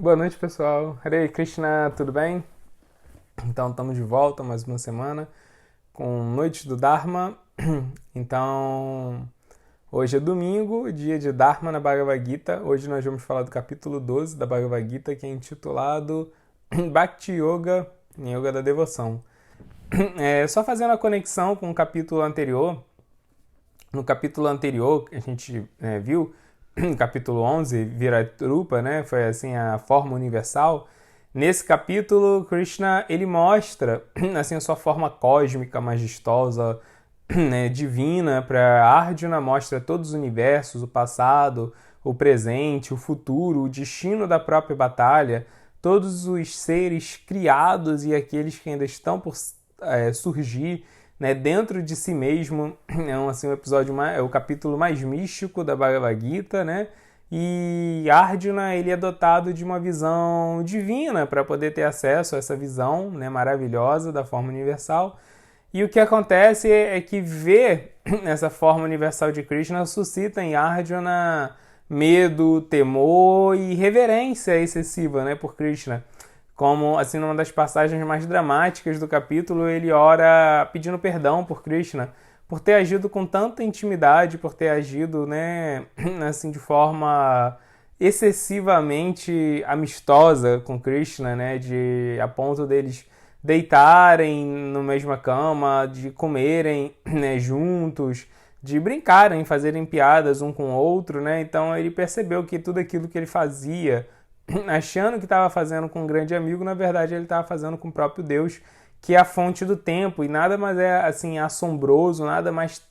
Boa noite, pessoal. Hare Krishna, tudo bem? Então, estamos de volta mais uma semana com Noites do Dharma. Então, hoje é domingo, dia de Dharma na Bhagavad Gita. Hoje nós vamos falar do capítulo 12 da Bhagavad Gita, que é intitulado Bhakti Yoga, Yoga da Devoção. Só fazendo a conexão com o capítulo anterior. No capítulo anterior, a gente viu, no capítulo 11, Viratrupa, né? Foi assim a forma universal. Nesse capítulo, Krishna ele mostra assim a sua forma cósmica, majestosa, né, divina para Arjuna, mostra todos os universos, o passado, o presente, o futuro, o destino da própria batalha, todos os seres criados e aqueles que ainda estão por surgir, né, dentro de si mesmo. É um episódio é o capítulo mais místico da Bhagavad Gita, né? E Arjuna ele é dotado de uma visão divina para poder ter acesso a essa visão, né, maravilhosa da forma universal. E o que acontece é que ver essa forma universal de Krishna suscita em Arjuna medo, temor e reverência excessiva, né, por Krishna. Como, assim, numa das passagens mais dramáticas do capítulo, ele ora pedindo perdão por Krishna, por ter agido com tanta intimidade, por ter agido, né, assim, de forma excessivamente amistosa com Krishna, né, a ponto deles deitarem na mesma cama, de comerem, né, juntos, de brincarem, fazerem piadas um com o outro, né? Então ele percebeu que tudo aquilo que ele fazia, achando que estava fazendo com um grande amigo, na verdade ele estava fazendo com o próprio Deus, que é a fonte do tempo, e nada mais é assim assombroso, nada mais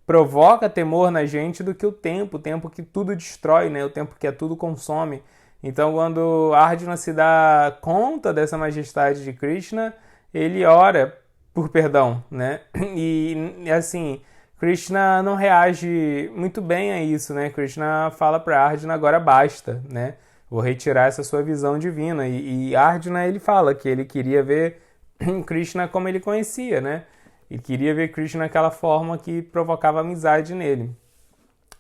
provoca temor na gente do que o tempo que tudo destrói, né? O tempo que tudo consome. Então, quando Arjuna se dá conta dessa majestade de Krishna, ele ora por perdão, né? E assim, Krishna não reage muito bem a isso, né? Krishna fala para Arjuna, agora basta, né? Vou retirar essa sua visão divina. E Arjuna, ele fala que ele queria ver Krishna como ele conhecia, né? Ele queria ver Krishna naquela forma que provocava amizade nele.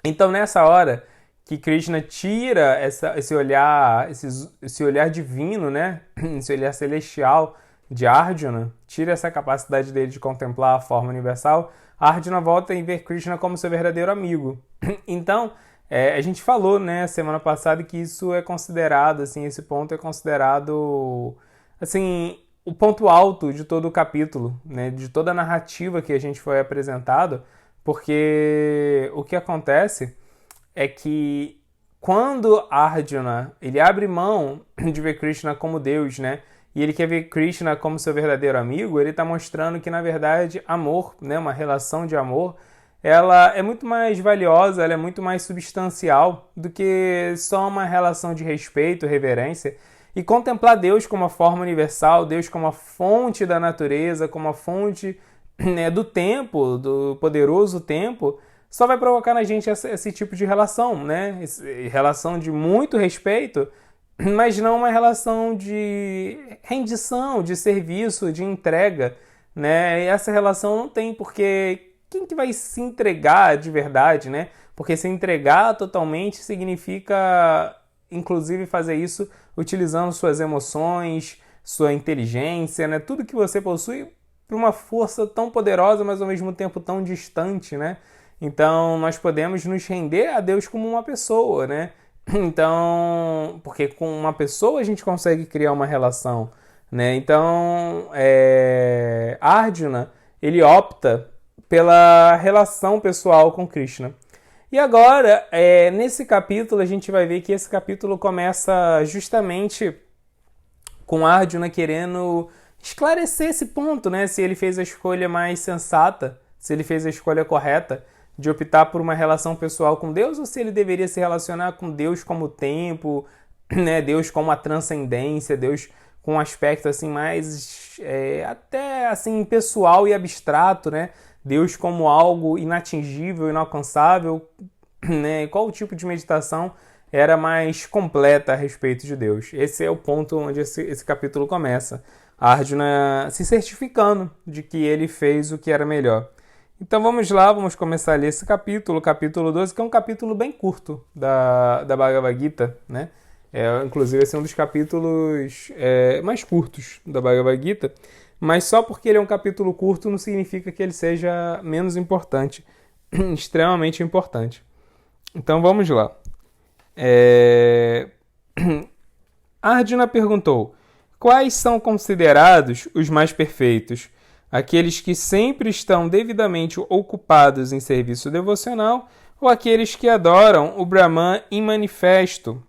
Então, nessa hora que Krishna tira esse olhar divino, né? Esse olhar celestial de Arjuna, tira essa capacidade dele de contemplar a forma universal, Arjuna volta a ver Krishna como seu verdadeiro amigo. Então, a gente falou, né, semana passada, que isso é considerado, assim, esse ponto é considerado, assim, o ponto alto de todo o capítulo, né, de toda a narrativa que a gente foi apresentado, porque o que acontece é que quando Arjuna ele abre mão de ver Krishna como Deus, né, e ele quer ver Krishna como seu verdadeiro amigo, ele está mostrando que, na verdade, amor, né, uma relação de amor, ela é muito mais valiosa, ela é muito mais substancial do que só uma relação de respeito, reverência. E contemplar Deus como a forma universal, Deus como a fonte da natureza, como a fonte, né, do tempo, do poderoso tempo, só vai provocar na gente esse tipo de relação, né? Relação de muito respeito, mas não uma relação de rendição, de serviço, de entrega, né? E essa relação não tem, porque quem que vai se entregar de verdade, né? Porque se entregar totalmente significa, inclusive, fazer isso utilizando suas emoções, sua inteligência, né? Tudo que você possui para uma força tão poderosa, mas ao mesmo tempo tão distante, né? Então, nós podemos nos render a Deus como uma pessoa, né? Então, porque com uma pessoa a gente consegue criar uma relação, né? Então, Arjuna, ele opta pela relação pessoal com Krishna. E agora, nesse capítulo, a gente vai ver que esse capítulo começa justamente com Arjuna querendo esclarecer esse ponto, né? Se ele fez a escolha mais sensata, se ele fez a escolha correta de optar por uma relação pessoal com Deus, ou se ele deveria se relacionar com Deus como o tempo, né? Deus como a transcendência, Deus com um aspecto assim mais até assim pessoal e abstrato, né? Deus como algo inatingível, inalcançável, né? Qual tipo de meditação era mais completa a respeito de Deus? Esse é o ponto onde esse capítulo começa. Arjuna se certificando de que ele fez o que era melhor. Então vamos lá, vamos começar a ler esse capítulo, capítulo 12, que é um capítulo bem curto da Bhagavad Gita, né? Inclusive, esse é um dos capítulos mais curtos da Bhagavad Gita, mas só porque ele é um capítulo curto não significa que ele seja menos importante, extremamente importante. Então vamos lá. Arjuna perguntou: quais são considerados os mais perfeitos? Aqueles que sempre estão devidamente ocupados em serviço devocional ou aqueles que adoram o Brahman em manifesto,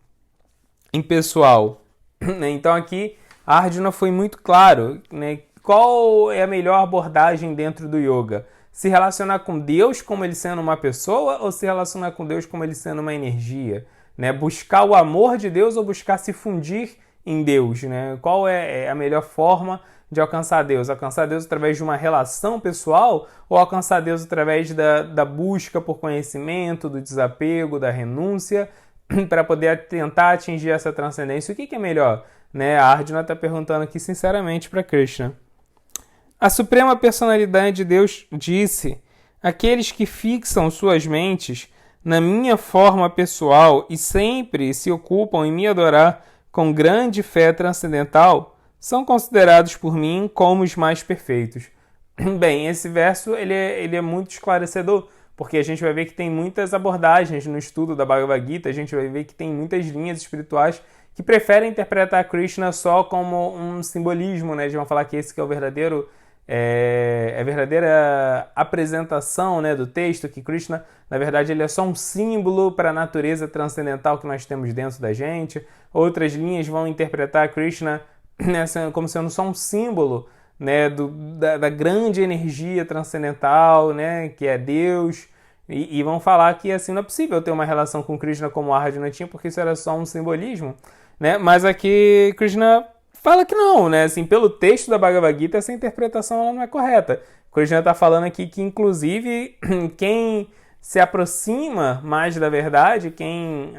impessoal? Então aqui Arjuna foi muito claro, né? Qual é a melhor abordagem dentro do yoga? Se relacionar com Deus como ele sendo uma pessoa ou se relacionar com Deus como ele sendo uma energia? Né? Buscar o amor de Deus ou buscar se fundir em Deus? Né? Qual é a melhor forma de alcançar Deus? Alcançar Deus através de uma relação pessoal ou alcançar Deus através da busca por conhecimento, do desapego, da renúncia, para poder tentar atingir essa transcendência? O que é melhor? Né? A Arjuna está perguntando aqui sinceramente para Krishna. A Suprema Personalidade de Deus disse: aqueles que fixam suas mentes na minha forma pessoal e sempre se ocupam em me adorar com grande fé transcendental são considerados por mim como os mais perfeitos. Bem, esse verso ele é muito esclarecedor, porque a gente vai ver que tem muitas abordagens no estudo da Bhagavad Gita, a gente vai ver que tem muitas linhas espirituais que preferem interpretar Krishna só como um simbolismo, né? Eles vão falar que esse que é o verdadeiro a verdadeira apresentação, né, do texto, que Krishna, na verdade, ele é só um símbolo para a natureza transcendental que nós temos dentro da gente. Outras linhas vão interpretar Krishna, né, como sendo só um símbolo, né, da grande energia transcendental, né, que é Deus, e vão falar que assim não é possível ter uma relação com Krishna como Arjuna tinha, porque isso era só um simbolismo, né? Mas aqui Krishna fala que não, né? Assim, pelo texto da Bhagavad Gita, essa interpretação ela não é correta. Krishna está falando aqui que, inclusive, quem se aproxima mais da verdade, quem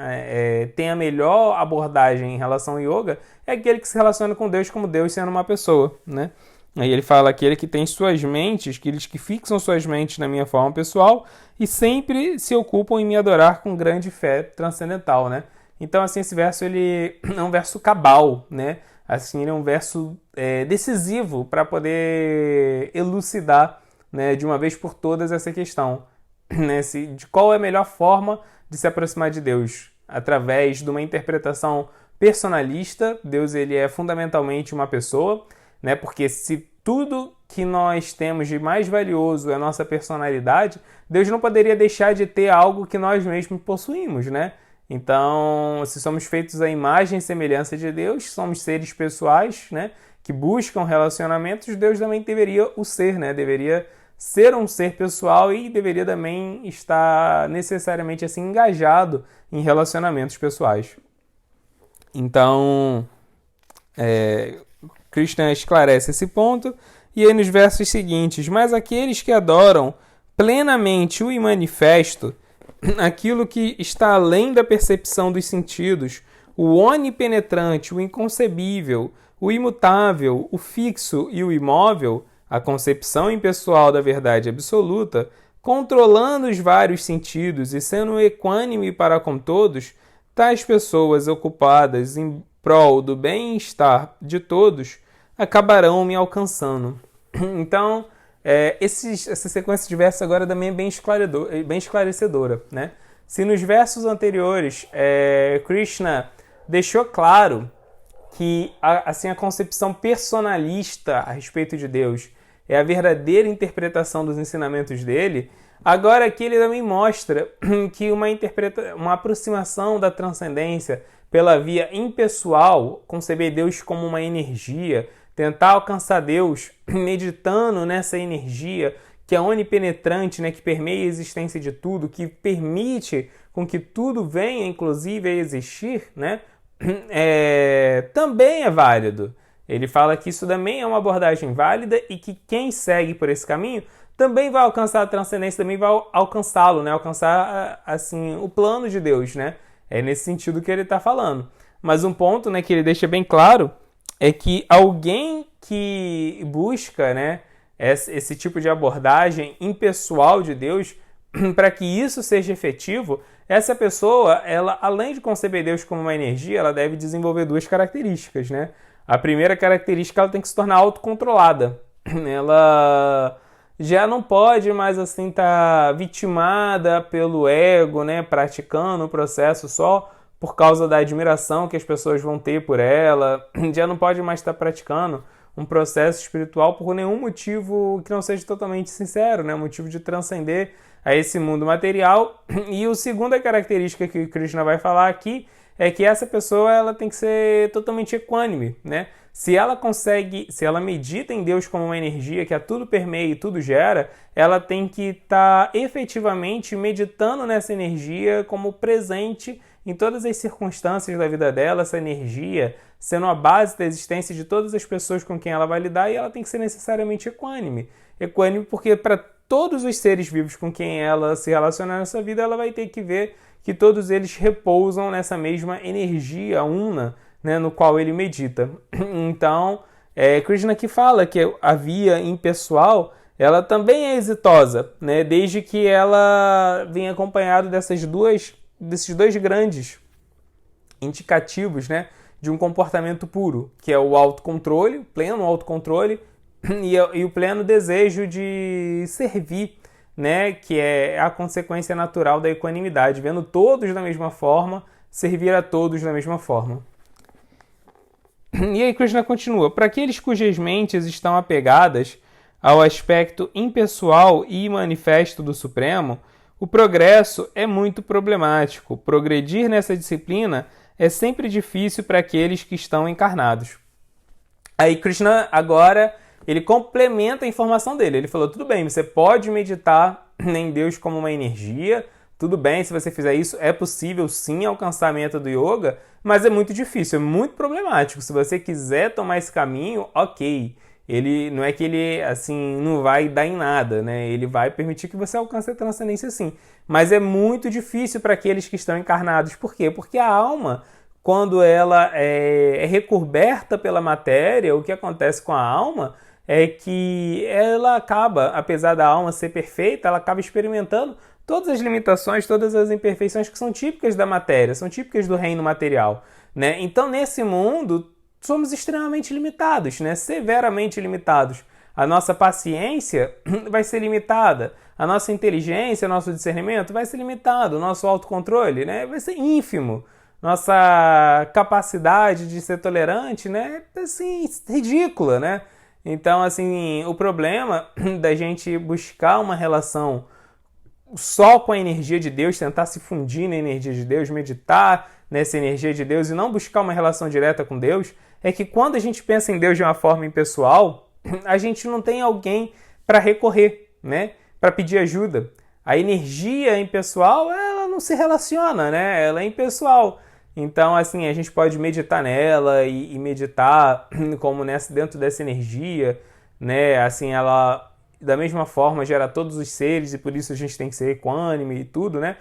tem a melhor abordagem em relação ao yoga, é aquele que se relaciona com Deus como Deus sendo uma pessoa, né? Aí ele fala aquele que tem suas mentes, aqueles que fixam suas mentes na minha forma pessoal e sempre se ocupam em me adorar com grande fé transcendental, né? Então, assim, esse verso ele é um verso cabal, né? Assim, ele é um verso decisivo para poder elucidar, né, de uma vez por todas essa questão, né, de qual é a melhor forma de se aproximar de Deus. Através de uma interpretação personalista, Deus ele é fundamentalmente uma pessoa, né, porque se tudo que nós temos de mais valioso é a nossa personalidade, Deus não poderia deixar de ter algo que nós mesmos possuímos, né? Então, se somos feitos à imagem e semelhança de Deus, somos seres pessoais, né, que buscam relacionamentos, Deus também deveria o ser, né? Deveria ser um ser pessoal e deveria também estar necessariamente assim engajado em relacionamentos pessoais. Então, Krishna esclarece esse ponto e aí nos versos seguintes: mas aqueles que adoram plenamente o imanifesto, aquilo que está além da percepção dos sentidos, o onipenetrante, o inconcebível, o imutável, o fixo e o imóvel, a concepção impessoal da verdade absoluta, controlando os vários sentidos e sendo equânime para com todos, tais pessoas ocupadas em prol do bem-estar de todos acabarão me alcançando. Então, essa sequência de versos agora também é bem esclarecedora, né? Se nos versos anteriores Krishna deixou claro que assim, a concepção personalista a respeito de Deus é a verdadeira interpretação dos ensinamentos dele, agora aqui ele também mostra que uma aproximação da transcendência pela via impessoal, conceber Deus como uma energia, tentar alcançar Deus meditando nessa energia que é onipenetrante, né, que permeia a existência de tudo, que permite com que tudo venha, inclusive, a existir, né, também é válido. Ele fala que isso também é uma abordagem válida e que quem segue por esse caminho também vai alcançar a transcendência, também vai alcançá-lo, né, alcançar assim, o plano de Deus, né? É nesse sentido que ele está falando. Mas um ponto, né, que ele deixa bem claro é que alguém que busca, né, esse tipo de abordagem impessoal de Deus para que isso seja efetivo, essa pessoa, ela, além de conceber Deus como uma energia, ela deve desenvolver duas características, né? A primeira característica, ela tem que se tornar autocontrolada. Ela já não pode mais assim estar vitimada pelo ego, né? Praticando o processo só por causa da admiração que as pessoas vão ter por ela. Já não pode mais estar praticando um processo espiritual por nenhum motivo que não seja totalmente sincero, né? Motivo de transcender a esse mundo material. E a segunda característica que Krishna vai falar aqui é que essa pessoa, ela tem que ser totalmente equânime, né? Se ela medita em Deus como uma energia que a tudo permeia e tudo gera, ela tem que estar efetivamente meditando nessa energia como presente em todas as circunstâncias da vida dela, essa energia sendo a base da existência de todas as pessoas com quem ela vai lidar, e ela tem que ser necessariamente equânime. Equânime porque para todos os seres vivos com quem ela se relacionar nessa vida, ela vai ter que ver que todos eles repousam nessa mesma energia una, né, no qual ele medita. Então, Krishna aqui fala que a via impessoal, ela também é exitosa, né, desde que ela venha acompanhada desses dois grandes indicativos, né, de um comportamento puro, que é o autocontrole, pleno autocontrole, e o pleno desejo de servir, né, que é a consequência natural da equanimidade, vendo todos da mesma forma, servir a todos da mesma forma. E aí Krishna continua: para aqueles cujas mentes estão apegadas ao aspecto impessoal e manifesto do Supremo, o progresso é muito problemático. Progredir nessa disciplina é sempre difícil para aqueles que estão encarnados. Aí Krishna agora ele complementa a informação dele. Ele falou: tudo bem, você pode meditar em Deus como uma energia, tudo bem, se você fizer isso, é possível sim alcançar a meta do yoga, mas é muito difícil, é muito problemático. Se você quiser tomar esse caminho, ok. Ele não é que ele assim não vai dar em nada, né? Ele vai permitir que você alcance a transcendência sim. Mas é muito difícil para aqueles que estão encarnados. Por quê? Porque a alma, quando ela é recoberta pela matéria, o que acontece com a alma é que ela acaba, apesar da alma ser perfeita, ela acaba experimentando todas as limitações, todas as imperfeições que são típicas da matéria, são típicas do reino material, né? Então, nesse mundo, somos extremamente limitados, né? Severamente limitados. A nossa paciência vai ser limitada, a nossa inteligência, nosso discernimento vai ser limitado, o nosso autocontrole, né, vai ser ínfimo. Nossa capacidade de ser tolerante, né, assim, ridícula, né? Então, assim, o problema da gente buscar uma relação só com a energia de Deus, tentar se fundir na energia de Deus, meditar nessa energia de Deus e não buscar uma relação direta com Deus, é que quando a gente pensa em Deus de uma forma impessoal, a gente não tem alguém para recorrer, né? Para pedir ajuda. A energia impessoal, ela não se relaciona, né? Ela é impessoal. Então, assim, a gente pode meditar nela e meditar como dentro dessa energia, né? Assim, ela da mesma forma gera todos os seres e por isso a gente tem que ser equânime e tudo, né?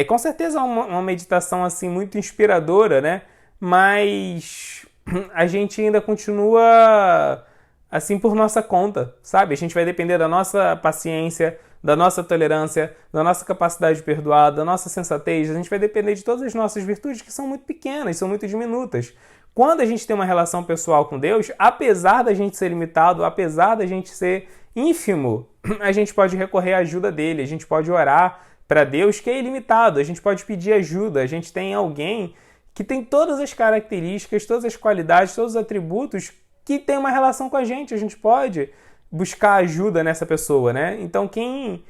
Com certeza é uma meditação assim muito inspiradora, né? Mas a gente ainda continua assim por nossa conta, sabe? A gente vai depender da nossa paciência, da nossa tolerância, da nossa capacidade de perdoar, da nossa sensatez. A gente vai depender de todas as nossas virtudes que são muito pequenas, são muito diminutas. Quando a gente tem uma relação pessoal com Deus, apesar da gente ser limitado, apesar da gente ser ínfimo, a gente pode recorrer à ajuda dele, a gente pode orar para Deus que é ilimitado, a gente pode pedir ajuda, a gente tem alguém que tem todas as características, todas as qualidades, todos os atributos que tem uma relação com a gente pode buscar ajuda nessa pessoa, né? Então quem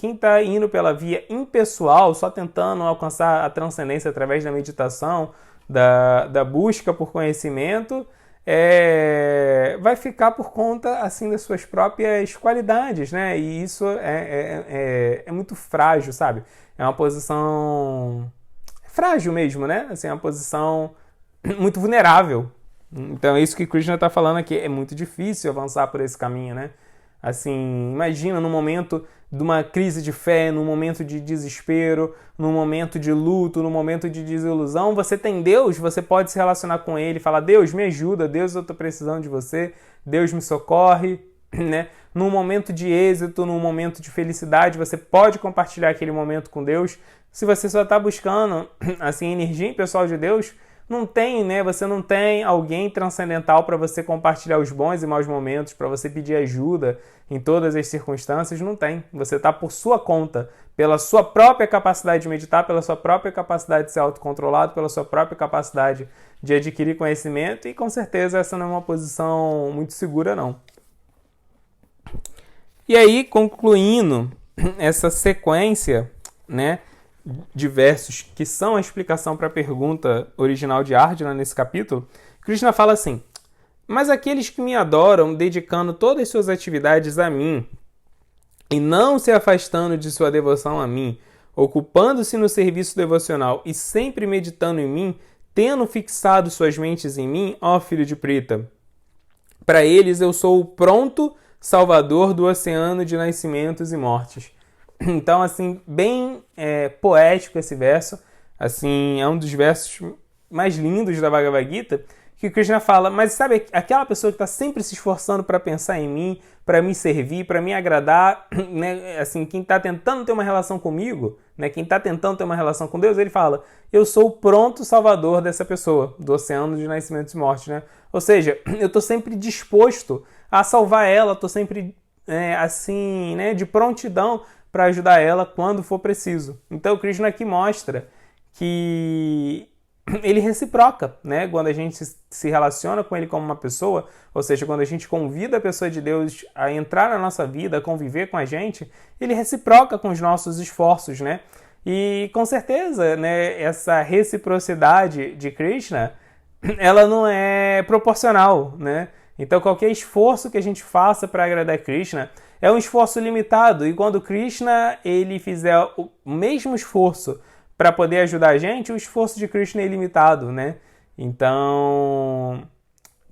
está indo pela via impessoal, só tentando alcançar a transcendência através da meditação, da busca por conhecimento, vai ficar por conta assim das suas próprias qualidades, né? E isso é muito frágil, sabe? É uma posição frágil mesmo, né? Assim, é uma posição muito vulnerável. Então é isso que Krishna está falando aqui. É muito difícil avançar por esse caminho, né? Assim, imagina num momento de uma crise de fé, num momento de desespero, num momento de luto, num momento de desilusão, você tem Deus, você pode se relacionar com Ele, falar: Deus, me ajuda, Deus, eu estou precisando de você, Deus me socorre, né? Num momento de êxito, num momento de felicidade, você pode compartilhar aquele momento com Deus. Se você só está buscando assim, energia impessoal de Deus, não tem, né? Você não tem alguém transcendental para você compartilhar os bons e maus momentos, para você pedir ajuda em todas as circunstâncias, não tem. Você está por sua conta, pela sua própria capacidade de meditar, pela sua própria capacidade de ser autocontrolado, pela sua própria capacidade de adquirir conhecimento, e com certeza essa não é uma posição muito segura, não. E aí, concluindo essa sequência, né, de versos que são a explicação para a pergunta original de Arjuna nesse capítulo, Krishna fala assim: mas aqueles que me adoram, dedicando todas as suas atividades a mim, e não se afastando de sua devoção a mim, ocupando-se no serviço devocional e sempre meditando em mim, tendo fixado suas mentes em mim, ó filho de Prita, para eles eu sou o pronto salvador do oceano de nascimentos e mortes. Então, assim, bem poético esse verso. Assim, é um dos versos mais lindos da Bhagavad Gita, que Krishna fala, mas sabe, aquela pessoa que está sempre se esforçando para pensar em mim, para me servir, para me agradar, né? Assim, quem está tentando ter uma relação comigo, né? Quem está tentando ter uma relação com Deus, ele fala, eu sou o pronto salvador dessa pessoa, do oceano de nascimentos e mortes, né? Ou seja, eu estou sempre disposto a salvar ela, estou sempre, assim, né, de prontidão para ajudar ela quando for preciso. Então, Krishna aqui mostra que ele reciproca, né? Quando a gente se relaciona com ele como uma pessoa, ou seja, quando a gente convida a pessoa de Deus a entrar na nossa vida, a conviver com a gente, ele reciproca com os nossos esforços, né? E com certeza, né, essa reciprocidade de Krishna, ela não é proporcional, né? Então, qualquer esforço que a gente faça para agradar Krishna é um esforço limitado. E quando Krishna ele fizer o mesmo esforço para poder ajudar a gente, o esforço de Krishna é ilimitado, né? Então,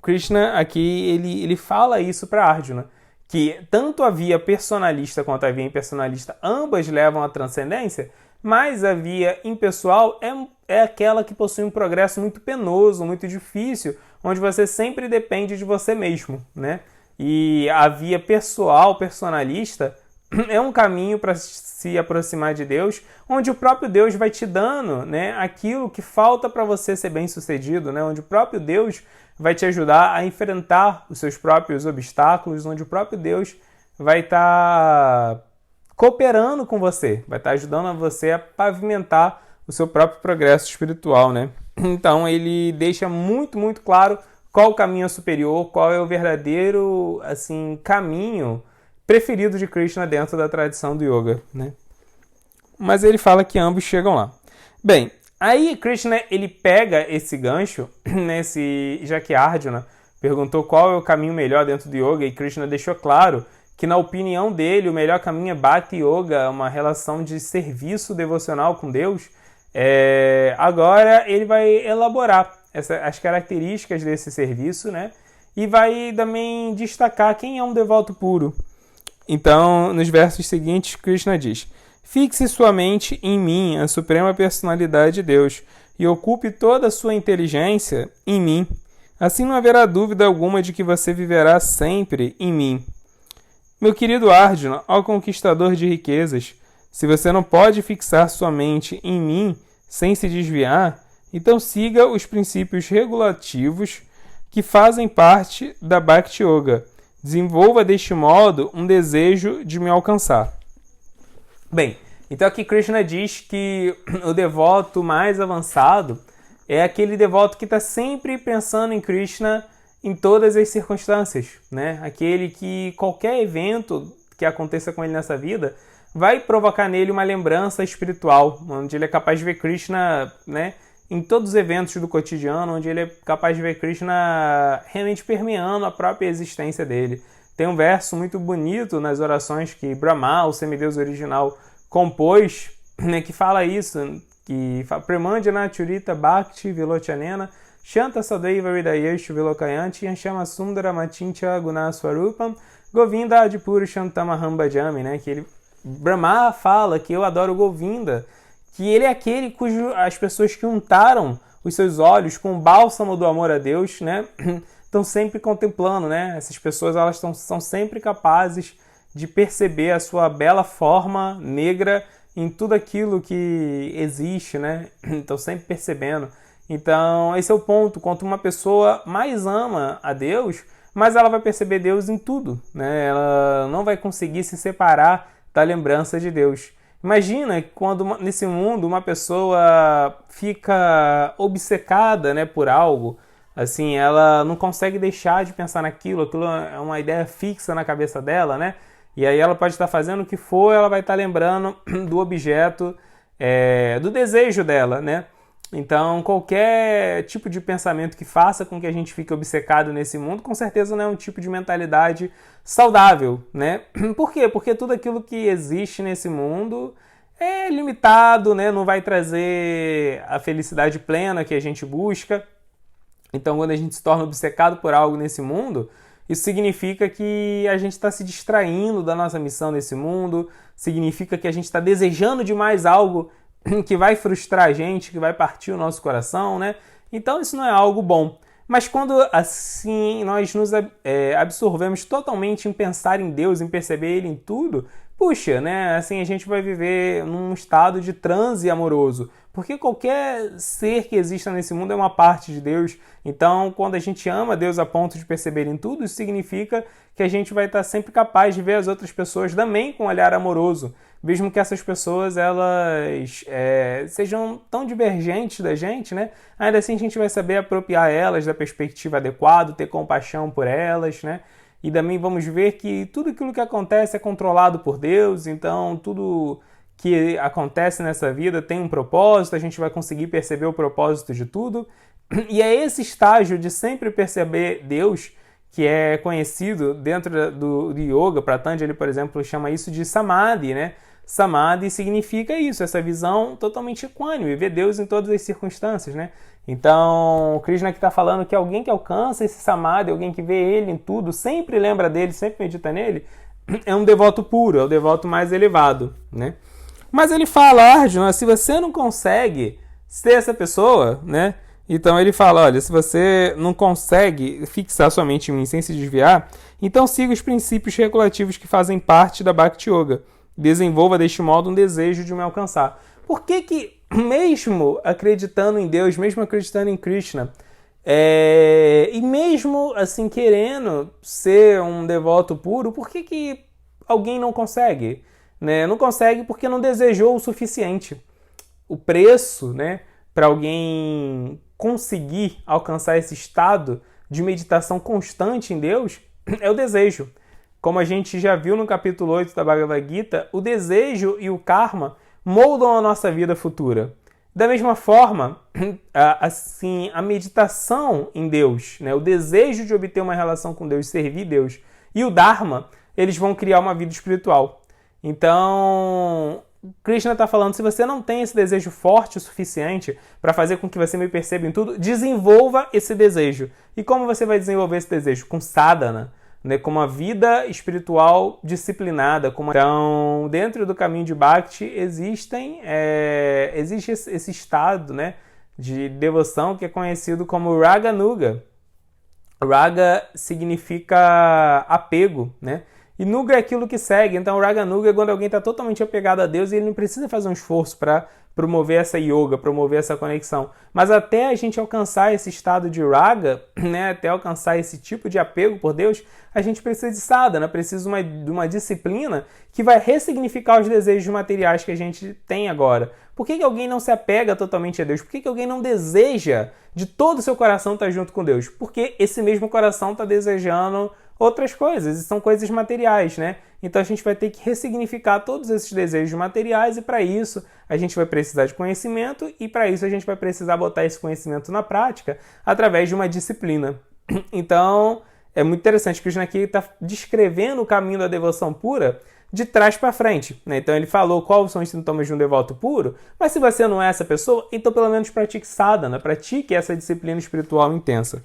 Krishna aqui ele fala isso para Arjuna, que tanto a via personalista quanto a via impersonalista, ambas levam à transcendência, mas a via impessoal é aquela que possui um progresso muito penoso, muito difícil, onde você sempre depende de você mesmo, né? E a via pessoal, personalista, é um caminho para se aproximar de Deus, onde o próprio Deus vai te dando, né, aquilo que falta para você ser bem-sucedido, né? Onde o próprio Deus vai te ajudar a enfrentar os seus próprios obstáculos, onde o próprio Deus vai estar cooperando com você, vai estar ajudando você a pavimentar o seu próprio progresso espiritual, né? Então ele deixa muito, muito claro qual o caminho superior, qual é o verdadeiro, assim, caminho preferido de Krishna dentro da tradição do yoga, né? Mas ele fala que ambos chegam lá. Bem, aí Krishna ele pega esse gancho, né, já que Arjuna perguntou qual é o caminho melhor dentro do yoga, e Krishna deixou claro que, na opinião dele, o melhor caminho é Bhakti Yoga, uma relação de serviço devocional com Deus. Agora ele vai elaborar as características desse serviço, né? E vai também destacar quem é um devoto puro. Então, nos versos seguintes, Krishna diz: fixe sua mente em mim, a suprema personalidade de Deus, e ocupe toda a sua inteligência em mim. Assim não haverá dúvida alguma de que você viverá sempre em mim. Meu querido Arjuna, ó conquistador de riquezas, se você não pode fixar sua mente em mim sem se desviar, então siga os princípios regulativos que fazem parte da Bhakti Yoga. Desenvolva deste modo um desejo de me alcançar. Bem, então aqui Krishna diz que o devoto mais avançado é aquele devoto que está sempre pensando em Krishna em todas as circunstâncias, né? Aquele que qualquer evento que aconteça com ele nessa vida vai provocar nele uma lembrança espiritual, onde ele é capaz de ver Krishna, né, em todos os eventos do cotidiano, onde ele é capaz de ver Krishna realmente permeando a própria existência dele. Tem um verso muito bonito nas orações que Brahma, o semideus original, compôs, né, que fala isso, que fala Premandjana Churita Bhakti Vilochanena Shanta Sadaiva Hridayeshu Vilokayanti Yanshama Sundara Machincha Gunaswarupam Govinda Adipuru Shantamaham Bhajami, né? Que Brahma fala que eu adoro Govinda, que ele é aquele cujo as pessoas que untaram os seus olhos com o bálsamo do amor a Deus, né? estão sempre contemplando, né? Essas pessoas elas são sempre capazes de perceber a sua bela forma negra em tudo aquilo que existe, né? Estão sempre percebendo. Então, esse é o ponto. Quanto uma pessoa mais ama a Deus, mais ela vai perceber Deus em tudo, né? Ela não vai conseguir se separar da lembrança de Deus. Imagina quando nesse mundo uma pessoa fica obcecada, né, por algo, assim, ela não consegue deixar de pensar naquilo, aquilo é uma ideia fixa na cabeça dela, né? E aí ela pode estar fazendo o que for, ela vai estar lembrando do objeto, do desejo dela, né? Então, qualquer tipo de pensamento que faça com que a gente fique obcecado nesse mundo, com certeza não é um tipo de mentalidade saudável, né? Por quê? Porque tudo aquilo que existe nesse mundo é limitado, né? Não vai trazer a felicidade plena que a gente busca. Então, quando a gente se torna obcecado por algo nesse mundo, isso significa que a gente está se distraindo da nossa missão nesse mundo, significa que a gente está desejando demais algo que vai frustrar a gente, que vai partir o nosso coração, né? Então isso não é algo bom. Mas quando assim nós nos absorvemos totalmente em pensar em Deus, em perceber Ele em tudo, puxa, né? Assim a gente vai viver num estado de transe amoroso. Porque qualquer ser que exista nesse mundo é uma parte de Deus. Então, quando a gente ama Deus a ponto de perceber em tudo, isso significa que a gente vai estar sempre capaz de ver as outras pessoas também com um olhar amoroso. Mesmo que essas pessoas elas sejam tão divergentes da gente, né? Ainda assim a gente vai saber apropriar elas da perspectiva adequada, ter compaixão por elas, né? E também vamos ver que tudo aquilo que acontece é controlado por Deus, então tudo que acontece nessa vida tem um propósito, a gente vai conseguir perceber o propósito de tudo. E é esse estágio de sempre perceber Deus que é conhecido dentro do yoga. Patanjali, por exemplo, chama isso de samadhi, né? Samadhi significa isso, essa visão totalmente equânime, ver Deus em todas as circunstâncias, né? Então, Krishna aqui está falando que alguém que alcança esse samadhi, alguém que vê Ele em tudo, sempre lembra dele, sempre medita nele, é um devoto puro, é o devoto mais elevado, né? Mas ele fala, Arjuna, se você não consegue ser essa pessoa, né? Então ele fala, olha, se você não consegue fixar sua mente em mim sem se desviar, então siga os princípios regulativos que fazem parte da Bhakti Yoga. Desenvolva deste modo um desejo de me alcançar. Por que mesmo acreditando em Deus, mesmo acreditando em Krishna, e mesmo assim querendo ser um devoto puro, por que alguém não consegue? Né? Não consegue porque não desejou o suficiente. O preço, né, para alguém conseguir alcançar esse estado de meditação constante em Deus é o desejo. Como a gente já viu no capítulo 8 da Bhagavad Gita, o desejo e o karma moldam a nossa vida futura. Da mesma forma, assim, a meditação em Deus, né, o desejo de obter uma relação com Deus, servir Deus, e o Dharma, eles vão criar uma vida espiritual. Então, Krishna está falando, se você não tem esse desejo forte o suficiente para fazer com que você me perceba em tudo, desenvolva esse desejo. E como você vai desenvolver esse desejo? Com sadhana, né? Com uma vida espiritual disciplinada. Então, dentro do caminho de Bhakti, existe esse estado, né, de devoção que é conhecido como Raganuga. Raga significa apego, né? E Nuga é aquilo que segue. Então, Raganuga é quando alguém está totalmente apegado a Deus e ele não precisa fazer um esforço para promover essa yoga, promover essa conexão. Mas até a gente alcançar esse estado de Raga, né, até alcançar esse tipo de apego por Deus, a gente precisa de sadhana, precisa de uma disciplina que vai ressignificar os desejos materiais que a gente tem agora. Por que alguém não se apega totalmente a Deus? Por que alguém não deseja de todo o seu coração estar junto com Deus? Porque esse mesmo coração está desejando outras coisas, e são coisas materiais, né? Então a gente vai ter que ressignificar todos esses desejos materiais e para isso a gente vai precisar de conhecimento e para isso a gente vai precisar botar esse conhecimento na prática através de uma disciplina. Então é muito interessante, Krishna aqui está descrevendo o caminho da devoção pura de trás para frente, né? Então ele falou quais são os sintomas de um devoto puro, mas se você não é essa pessoa, então pelo menos pratique sadhana, pratique essa disciplina espiritual intensa.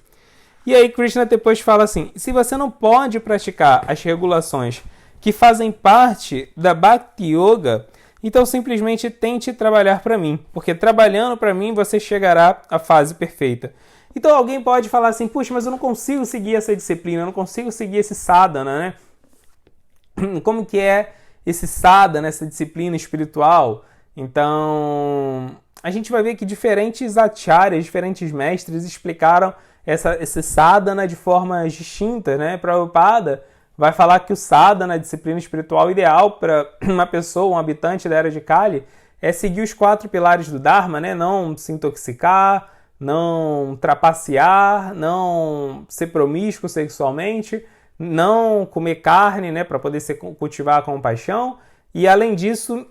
E aí Krishna depois fala assim, se você não pode praticar as regulações que fazem parte da Bhakti Yoga, então simplesmente tente trabalhar para mim, porque trabalhando para mim você chegará à fase perfeita. Então alguém pode falar assim, puxa, mas eu não consigo seguir essa disciplina, eu não consigo seguir esse sadhana, né? Como que é esse sadhana, essa disciplina espiritual? Então, a gente vai ver que diferentes acharyas, diferentes mestres explicaram esse sadhana de formas distintas, né? Prabhupada vai falar que o sadhana, a disciplina espiritual ideal para uma pessoa, um habitante da era de Kali, é seguir os 4 pilares do Dharma, né? Não se intoxicar, não trapacear, não ser promíscuo sexualmente, não comer carne, né? Para poder cultivar a compaixão. E além disso,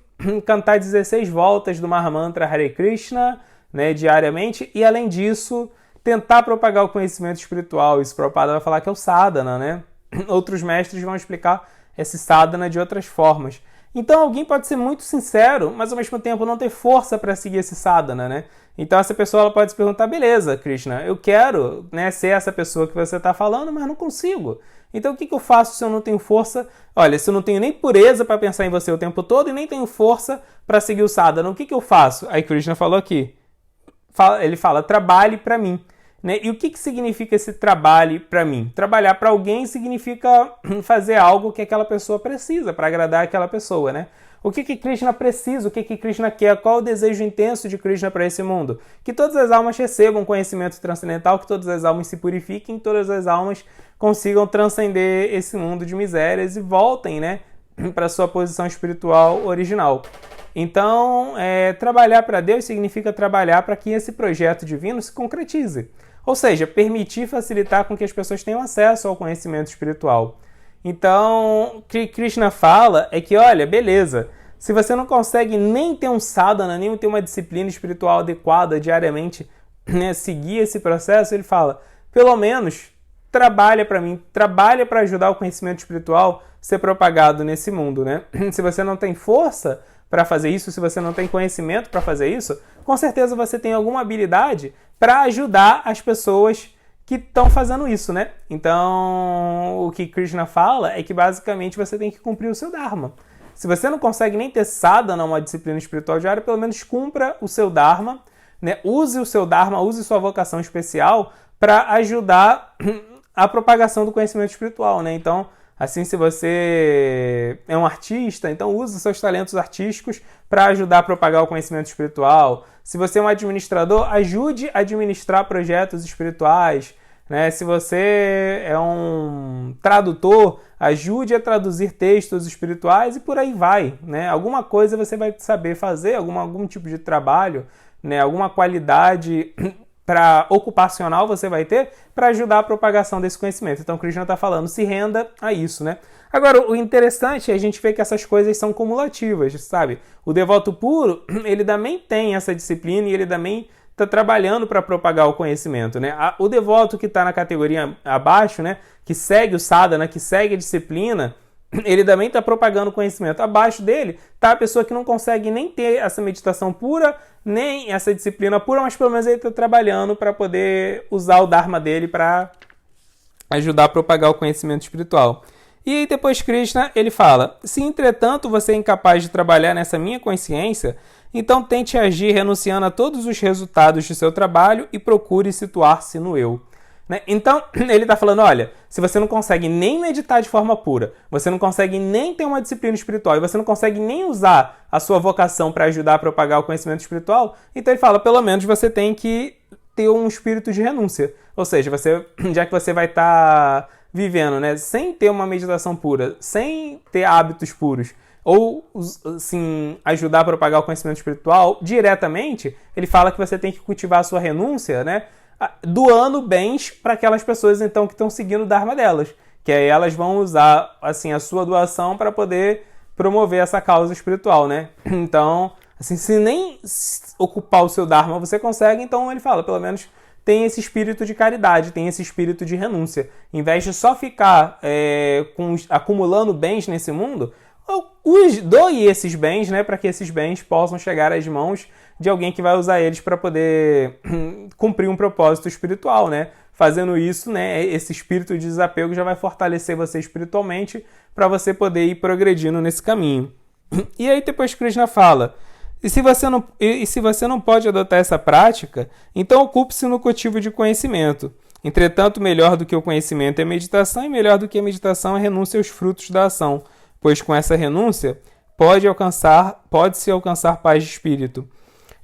cantar 16 voltas do Mahamantra Hare Krishna, né? Diariamente. E além disso, tentar propagar o conhecimento espiritual. Isso Prabhupada vai falar que é o sadhana, né? Outros mestres vão explicar esse sadhana de outras formas. Então alguém pode ser muito sincero, mas ao mesmo tempo não ter força para seguir esse sadhana, né? Então essa pessoa ela pode se perguntar, beleza, Krishna, eu quero, né, ser essa pessoa que você está falando, mas não consigo. Então o que eu faço se eu não tenho força? Olha, se eu não tenho nem pureza para pensar em você o tempo todo e nem tenho força para seguir o sadhana, o que eu faço? Aí Krishna falou aqui, ele fala, trabalhe para mim. Né? E o que significa esse trabalho para mim? Trabalhar para alguém significa fazer algo que aquela pessoa precisa, para agradar aquela pessoa, né? O que Krishna precisa, o que Krishna quer, qual o desejo intenso de Krishna para esse mundo? Que todas as almas recebam conhecimento transcendental, que todas as almas se purifiquem, que todas as almas consigam transcender esse mundo de misérias e voltem, né, para a sua posição espiritual original. Então, trabalhar para Deus significa trabalhar para que esse projeto divino se concretize. Ou seja, permitir facilitar com que as pessoas tenham acesso ao conhecimento espiritual. Então, o que Krishna fala é que, olha, beleza, se você não consegue nem ter um sadhana, nem ter uma disciplina espiritual adequada diariamente, né, seguir esse processo, ele fala, pelo menos, trabalha para mim, trabalha para ajudar o conhecimento espiritual a ser propagado nesse mundo, né? Se você não tem força para fazer isso, se você não tem conhecimento para fazer isso, com certeza você tem alguma habilidade para ajudar as pessoas que estão fazendo isso, né? Então, o que Krishna fala é que basicamente você tem que cumprir o seu Dharma. Se você não consegue nem ter sadhana, uma disciplina espiritual diária, pelo menos cumpra o seu Dharma, né? Use o seu Dharma, use sua vocação especial para ajudar a propagação do conhecimento espiritual, né? Então, assim, se você é um artista, então use seus talentos artísticos para ajudar a propagar o conhecimento espiritual. Se você é um administrador, ajude a administrar projetos espirituais, né? Se você é um tradutor, ajude a traduzir textos espirituais e por aí vai, né? Alguma coisa você vai saber fazer, algum tipo de trabalho, né? Alguma qualidade para ocupacional você vai ter para ajudar a propagação desse conhecimento. Então, Krishna está falando, se renda a isso, né? Agora, o interessante é a gente ver que essas coisas são cumulativas, sabe? O devoto puro, ele também tem essa disciplina e ele também está trabalhando para propagar o conhecimento, né? O devoto que está na categoria abaixo, né? Que segue o sadhana, que segue a disciplina, ele também está propagando conhecimento. Abaixo dele está a pessoa que não consegue nem ter essa meditação pura, nem essa disciplina pura, mas pelo menos ele está trabalhando para poder usar o Dharma dele para ajudar a propagar o conhecimento espiritual. E aí depois Krishna, ele fala, se entretanto você é incapaz de trabalhar nessa minha consciência, então tente agir renunciando a todos os resultados de seu trabalho e procure situar-se no eu. Né? Então, ele está falando, olha, se você não consegue nem meditar de forma pura, você não consegue nem ter uma disciplina espiritual e você não consegue nem usar a sua vocação para ajudar a propagar o conhecimento espiritual, então ele fala, pelo menos você tem que ter um espírito de renúncia. Ou seja, já que você vai estar vivendo, né, sem ter uma meditação pura, sem ter hábitos puros, ou assim, ajudar a propagar o conhecimento espiritual diretamente, ele fala que você tem que cultivar a sua renúncia, né, doando bens para aquelas pessoas então que estão seguindo o Dharma delas, que aí elas vão usar assim a sua doação para poder promover essa causa espiritual, né? Então, assim, se nem ocupar o seu Dharma você consegue, então ele fala, pelo menos tem esse espírito de caridade, tem esse espírito de renúncia. Em vez de só ficar acumulando bens nesse mundo, doe esses bens, né, para que esses bens possam chegar às mãos de alguém que vai usar eles para poder cumprir um propósito espiritual, né? Fazendo isso, né, esse espírito de desapego já vai fortalecer você espiritualmente para você poder ir progredindo nesse caminho. E aí depois Krishna fala, E se você não pode adotar essa prática, então ocupe-se no cultivo de conhecimento. Entretanto, melhor do que o conhecimento é a meditação, e melhor do que a meditação é a renúncia aos frutos da ação, pois com essa renúncia pode-se alcançar paz de espírito.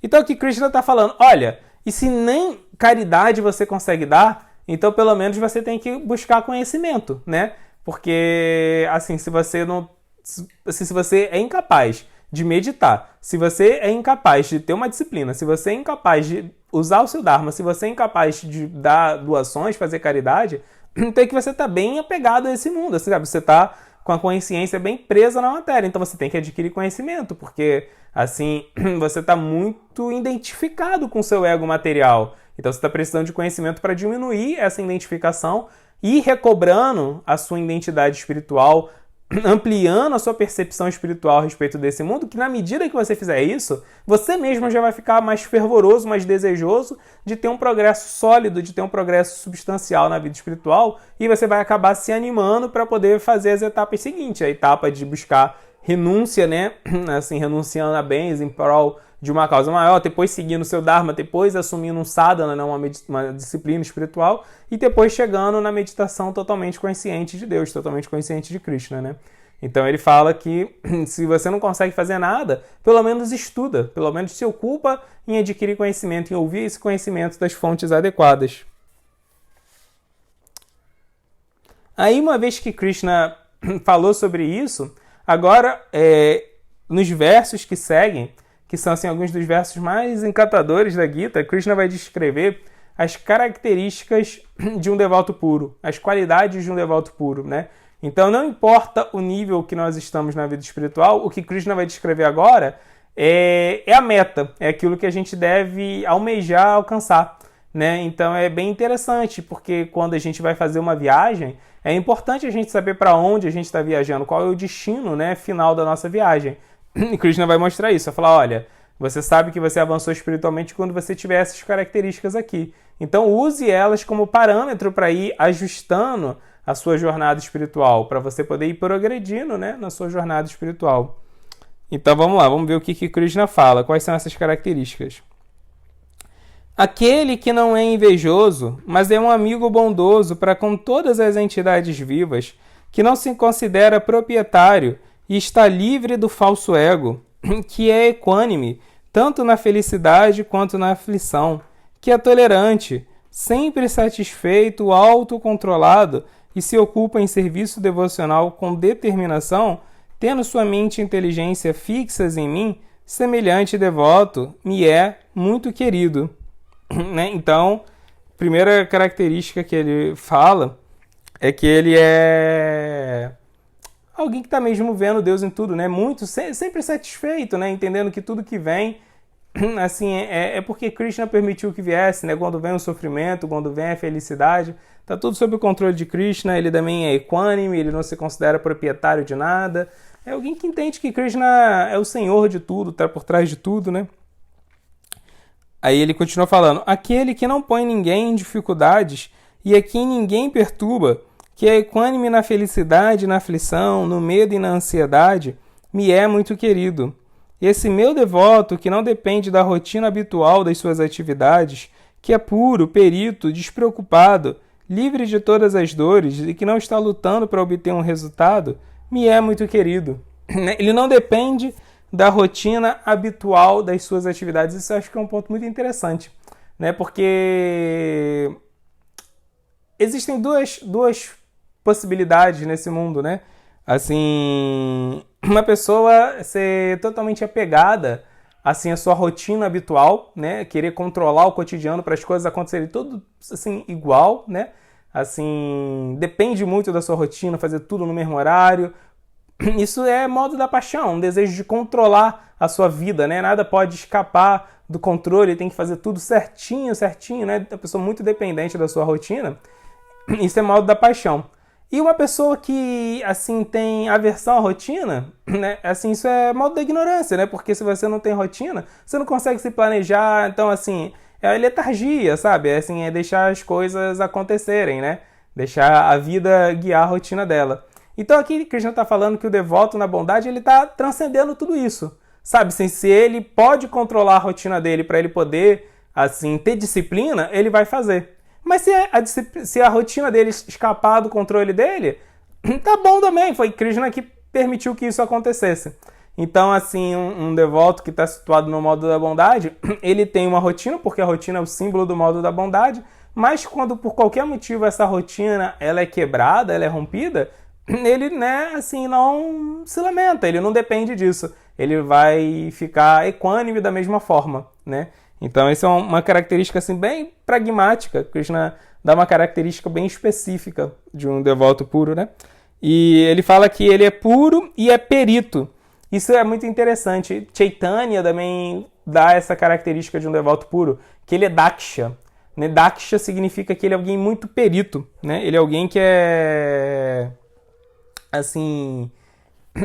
Então aqui Krishna está falando, olha, e se nem caridade você consegue dar, então pelo menos você tem que buscar conhecimento, né? Porque, assim, se você é incapaz de meditar, se você é incapaz de ter uma disciplina, se você é incapaz de usar o seu Dharma, se você é incapaz de dar doações, fazer caridade, então é que você está bem apegado a esse mundo, assim, sabe? Você está com a consciência bem presa na matéria, então você tem que adquirir conhecimento, porque, assim, você está muito identificado com o seu ego material. Então você está precisando de conhecimento para diminuir essa identificação e ir recobrando a sua identidade espiritual, ampliando a sua percepção espiritual a respeito desse mundo, que na medida que você fizer isso, você mesmo já vai ficar mais fervoroso, mais desejoso de ter um progresso sólido, de ter um progresso substancial na vida espiritual, e você vai acabar se animando para poder fazer as etapas seguintes, a etapa de buscar renúncia, né? Assim, renunciando a bens em prol de uma causa maior, depois seguindo o seu Dharma, depois assumindo um sadhana, né? uma disciplina espiritual, e depois chegando na meditação totalmente consciente de Deus, totalmente consciente de Krishna, né? Então ele fala que se você não consegue fazer nada, pelo menos estuda, pelo menos se ocupa em adquirir conhecimento, em ouvir esse conhecimento das fontes adequadas. Aí, uma vez que Krishna falou sobre isso, agora, nos versos que seguem, que são assim, alguns dos versos mais encantadores da Gita, Krishna vai descrever as características de um devoto puro, as qualidades de um devoto puro, né? Então, não importa o nível que nós estamos na vida espiritual, o que Krishna vai descrever agora é a meta, é aquilo que a gente deve almejar alcançar, né? Então, é bem interessante, porque quando a gente vai fazer uma viagem, é importante a gente saber para onde a gente está viajando, qual é o destino, né, final da nossa viagem. E Krishna vai mostrar isso, vai falar, olha, você sabe que você avançou espiritualmente quando você tiver essas características aqui. Então use elas como parâmetro para ir ajustando a sua jornada espiritual, para você poder ir progredindo, né, na sua jornada espiritual. Então vamos lá, vamos ver o que Krishna fala, quais são essas características. Aquele que não é invejoso, mas é um amigo bondoso para com todas as entidades vivas, que não se considera proprietário e está livre do falso ego, que é equânime, tanto na felicidade quanto na aflição, que é tolerante, sempre satisfeito, autocontrolado e se ocupa em serviço devocional com determinação, tendo sua mente e inteligência fixas em mim, semelhante devoto, me é muito querido. Então, a primeira característica que ele fala é que ele é alguém que está mesmo vendo Deus em tudo, né? Muito, sempre satisfeito, né? Entendendo que tudo que vem, assim, é porque Krishna permitiu que viesse, né? Quando vem o sofrimento, quando vem a felicidade, está tudo sob o controle de Krishna. Ele também é equânime, ele não se considera proprietário de nada. É alguém que entende que Krishna é o Senhor de tudo, está por trás de tudo, né? Aí ele continua falando, aquele que não põe ninguém em dificuldades e a quem ninguém perturba, que é equânime na felicidade, na aflição, no medo e na ansiedade, me é muito querido. Esse meu devoto, que não depende da rotina habitual das suas atividades, que é puro, perito, despreocupado, livre de todas as dores e que não está lutando para obter um resultado, me é muito querido. Ele não depende da rotina habitual das suas atividades. Isso eu acho que é um ponto muito interessante, né? Porque existem duas possibilidades nesse mundo, né? Assim, uma pessoa ser totalmente apegada assim, à sua rotina habitual, né? Querer controlar o cotidiano para as coisas acontecerem tudo assim, igual, né? Assim, depende muito da sua rotina, fazer tudo no mesmo horário. Isso é modo da paixão, um desejo de controlar a sua vida, né? Nada pode escapar do controle, tem que fazer tudo certinho, né? A pessoa muito dependente da sua rotina, isso é modo da paixão. E uma pessoa que, assim, tem aversão à rotina, né? Assim, isso é modo da ignorância, né? Porque se você não tem rotina, você não consegue se planejar, então, assim, é letargia, sabe? É, assim, é deixar as coisas acontecerem, né? Deixar a vida guiar a rotina dela. Então aqui Krishna está falando que o devoto na bondade ele está transcendendo tudo isso, sabe? Assim, se ele pode controlar a rotina dele para ele poder, assim, ter disciplina, ele vai fazer. Mas se a rotina dele escapar do controle dele, tá bom também. Foi Krishna que permitiu que isso acontecesse. Então, assim, um devoto que está situado no modo da bondade, ele tem uma rotina, porque a rotina é o símbolo do modo da bondade, mas quando por qualquer motivo essa rotina ela é quebrada, ela é rompida, ele, né, assim, não se lamenta, ele não depende disso. Ele vai ficar equânime da mesma forma, né? Então, essa é uma característica, assim, bem pragmática. Krishna dá uma característica bem específica de um devoto puro, né? E ele fala que ele é puro e é perito. Isso é muito interessante. Chaitanya também dá essa característica de um devoto puro, que ele é daksha. Né? Daksha significa que ele é alguém muito perito. Né? Ele é alguém que é, assim,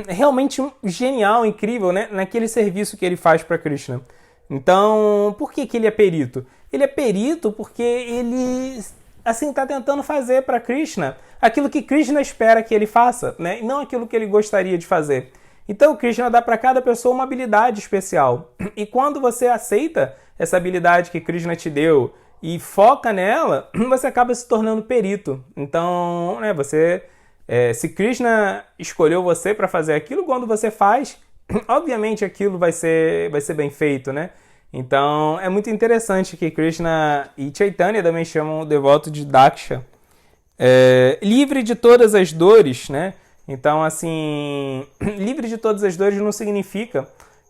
realmente genial, incrível, né? Naquele serviço que ele faz para Krishna. Então, por que ele é perito? Ele é perito porque ele, assim, está tentando fazer para Krishna aquilo que Krishna espera que ele faça, né? E não aquilo que ele gostaria de fazer. Então, Krishna dá para cada pessoa uma habilidade especial. E quando você aceita essa habilidade que Krishna te deu e foca nela, você acaba se tornando perito. Então, né, se Krishna escolheu você para fazer aquilo, quando você faz, obviamente aquilo vai ser bem feito, né? Então, é muito interessante que Krishna e Chaitanya também chamam o devoto de Daksha. Livre de todas as dores, né? Então, assim, livre de todas as dores não significa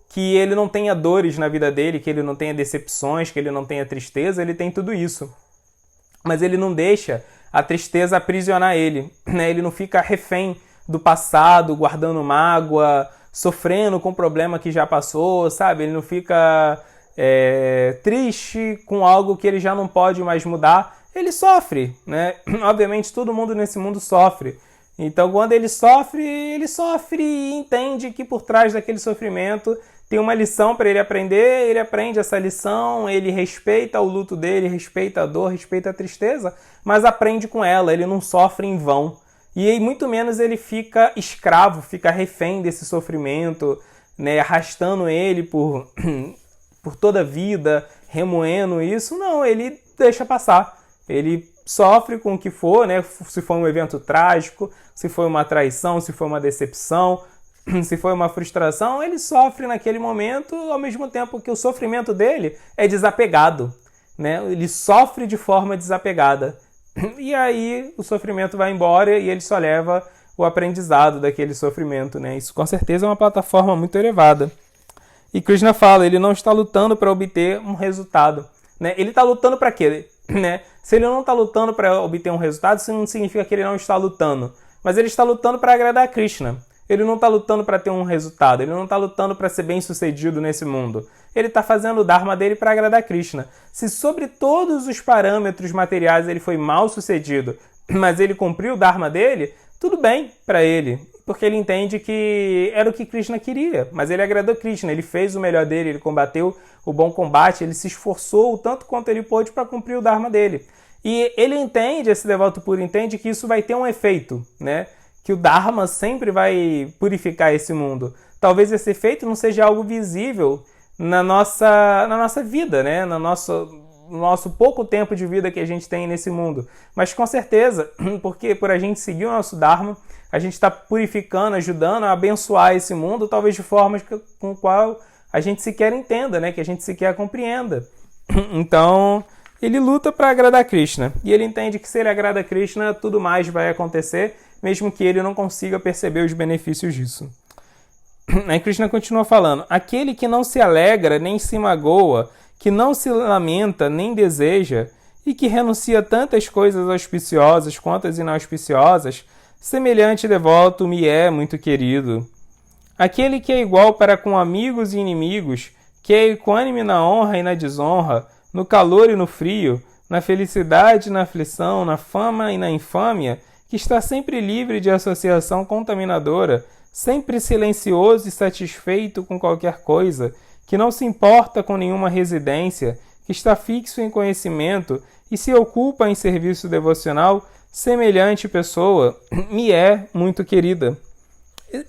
que ele não tenha dores na vida dele, que ele não tenha decepções, que ele não tenha tristeza, ele tem tudo isso. Mas ele não deixa a tristeza aprisionar ele, né? Ele não fica refém do passado, guardando mágoa, sofrendo com o problema que já passou, sabe? Ele não fica triste com algo que ele já não pode mais mudar. Ele sofre, né? Obviamente todo mundo nesse mundo sofre. Então, quando ele sofre e entende que por trás daquele sofrimento tem uma lição para ele aprender, ele aprende essa lição, ele respeita o luto dele, respeita a dor, respeita a tristeza, mas aprende com ela, ele não sofre em vão. E aí, muito menos ele fica escravo, fica refém desse sofrimento, né, arrastando ele por toda a vida, remoendo isso. Não, ele deixa passar. Ele sofre com o que for, né? Se for um evento trágico, se foi uma traição, se foi uma decepção, se foi uma frustração, ele sofre naquele momento, ao mesmo tempo que o sofrimento dele é desapegado, né? Ele sofre de forma desapegada. E aí o sofrimento vai embora e ele só leva o aprendizado daquele sofrimento, né? Isso com certeza é uma plataforma muito elevada. E Krishna fala, ele não está lutando para obter um resultado, né? Ele está lutando para quê? Né? Se ele não está lutando para obter um resultado, isso não significa que ele não está lutando. Mas ele está lutando para agradar a Krishna. Ele não está lutando para ter um resultado. Ele não está lutando para ser bem sucedido nesse mundo. Ele está fazendo o Dharma dele para agradar a Krishna. Se sobre todos os parâmetros materiais ele foi mal sucedido, mas ele cumpriu o Dharma dele, tudo bem para ele. Porque ele entende que era o que Krishna queria. Mas ele agradou Krishna, ele fez o melhor dele, ele combateu o bom combate, ele se esforçou o tanto quanto ele pôde para cumprir o Dharma dele. E ele entende, esse devoto puro entende que isso vai ter um efeito, né? Que o Dharma sempre vai purificar esse mundo. Talvez esse efeito não seja algo visível na nossa vida, né? No nosso pouco tempo de vida que a gente tem nesse mundo. Mas com certeza, porque por a gente seguir o nosso Dharma, a gente está purificando, ajudando a abençoar esse mundo, talvez de formas com qual a gente sequer entenda, né? Que a gente sequer compreenda. Então, ele luta para agradar Krishna. E ele entende que se ele agrada Krishna, tudo mais vai acontecer, mesmo que ele não consiga perceber os benefícios disso. Aí Krishna continua falando, aquele que não se alegra nem se magoa, que não se lamenta nem deseja, e que renuncia a tantas coisas auspiciosas quanto as inauspiciosas, semelhante devoto me é muito querido. Aquele que é igual para com amigos e inimigos, que é equânime na honra e na desonra, no calor e no frio, na felicidade e na aflição, na fama e na infâmia, que está sempre livre de associação contaminadora, sempre silencioso e satisfeito com qualquer coisa, que não se importa com nenhuma residência, que está fixo em conhecimento e se ocupa em serviço devocional, semelhante pessoa me é muito querida.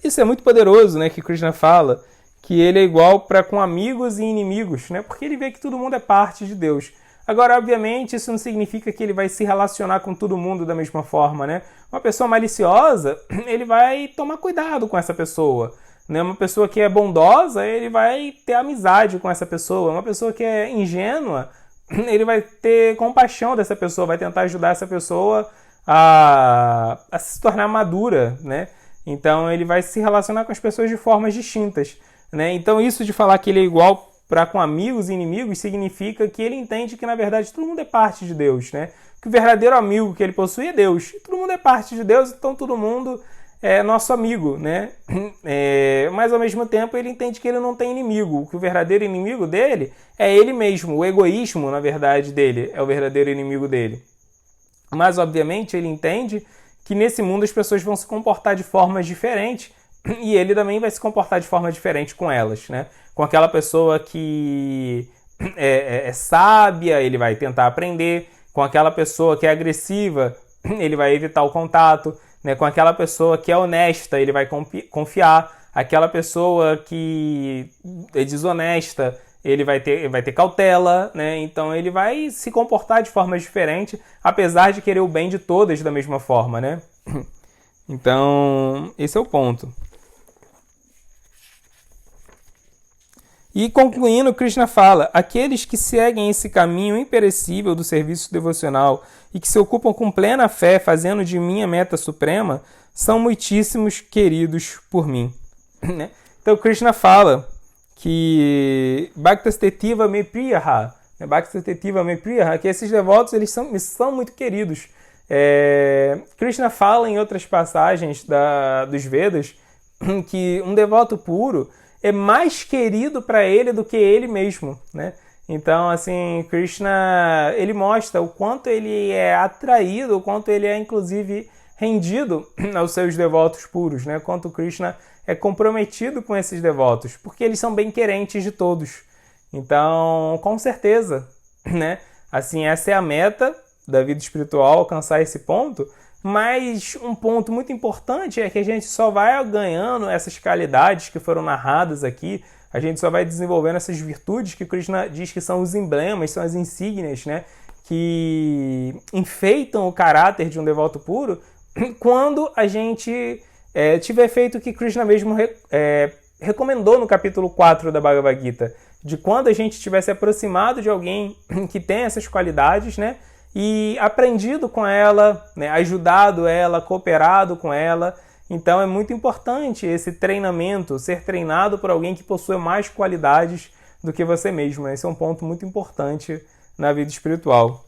Isso é muito poderoso, né, que Krishna fala, que ele é igual para com amigos e inimigos, né? Porque ele vê que todo mundo é parte de Deus. Agora, obviamente, isso não significa que ele vai se relacionar com todo mundo da mesma forma, né? Uma pessoa maliciosa, ele vai tomar cuidado com essa pessoa, né? Uma pessoa que é bondosa, ele vai ter amizade com essa pessoa. Uma pessoa que é ingênua, ele vai ter compaixão dessa pessoa, vai tentar ajudar essa pessoa a se tornar madura, né? Então, ele vai se relacionar com as pessoas de formas distintas, né? Então, isso de falar que ele é igual para com amigos e inimigos significa que ele entende que, na verdade, todo mundo é parte de Deus, né? Que o verdadeiro amigo que ele possui é Deus. Todo mundo é parte de Deus, então todo mundo é nosso amigo, né? Mas, ao mesmo tempo, ele entende que ele não tem inimigo. Que o verdadeiro inimigo dele é ele mesmo. O egoísmo, na verdade, dele é o verdadeiro inimigo dele. Mas, obviamente, ele entende que nesse mundo as pessoas vão se comportar de formas diferentes e ele também vai se comportar de forma diferente com elas, né? Com aquela pessoa que é sábia, ele vai tentar aprender. Com aquela pessoa que é agressiva, ele vai evitar o contato, né? Com aquela pessoa que é honesta, ele vai confiar. Aquela pessoa que é desonesta, ele vai ter cautela, né? Então ele vai se comportar de forma diferente, apesar de querer o bem de todas da mesma forma, né? Então, esse é o ponto. E concluindo, Krishna fala: aqueles que seguem esse caminho imperecível do serviço devocional e que se ocupam com plena fé, fazendo de mim a meta suprema, são muitíssimos queridos por mim. Então, Krishna fala que Bhaktastetiva me priyaha, que esses devotos eles são muito queridos. Krishna fala em outras passagens dos Vedas que um devoto puro é mais querido para ele do que ele mesmo, né? Então, assim, Krishna, ele mostra o quanto ele é atraído, o quanto ele é, inclusive, rendido aos seus devotos puros, né? Quanto Krishna é comprometido com esses devotos, porque eles são bem-querentes de todos. Então, com certeza, né? Assim, essa é a meta da vida espiritual, alcançar esse ponto. Mas um ponto muito importante é que a gente só vai ganhando essas qualidades que foram narradas aqui, a gente só vai desenvolvendo essas virtudes que Krishna diz que são os emblemas, são as insígnias, né, que enfeitam o caráter de um devoto puro, quando a gente tiver feito o que Krishna mesmo recomendou no capítulo 4 da Bhagavad Gita, de quando a gente tiver se aproximado de alguém que tem essas qualidades, né, e aprendido com ela, né, ajudado ela, cooperado com ela. Então é muito importante esse treinamento, ser treinado por alguém que possui mais qualidades do que você mesmo. Esse é um ponto muito importante na vida espiritual.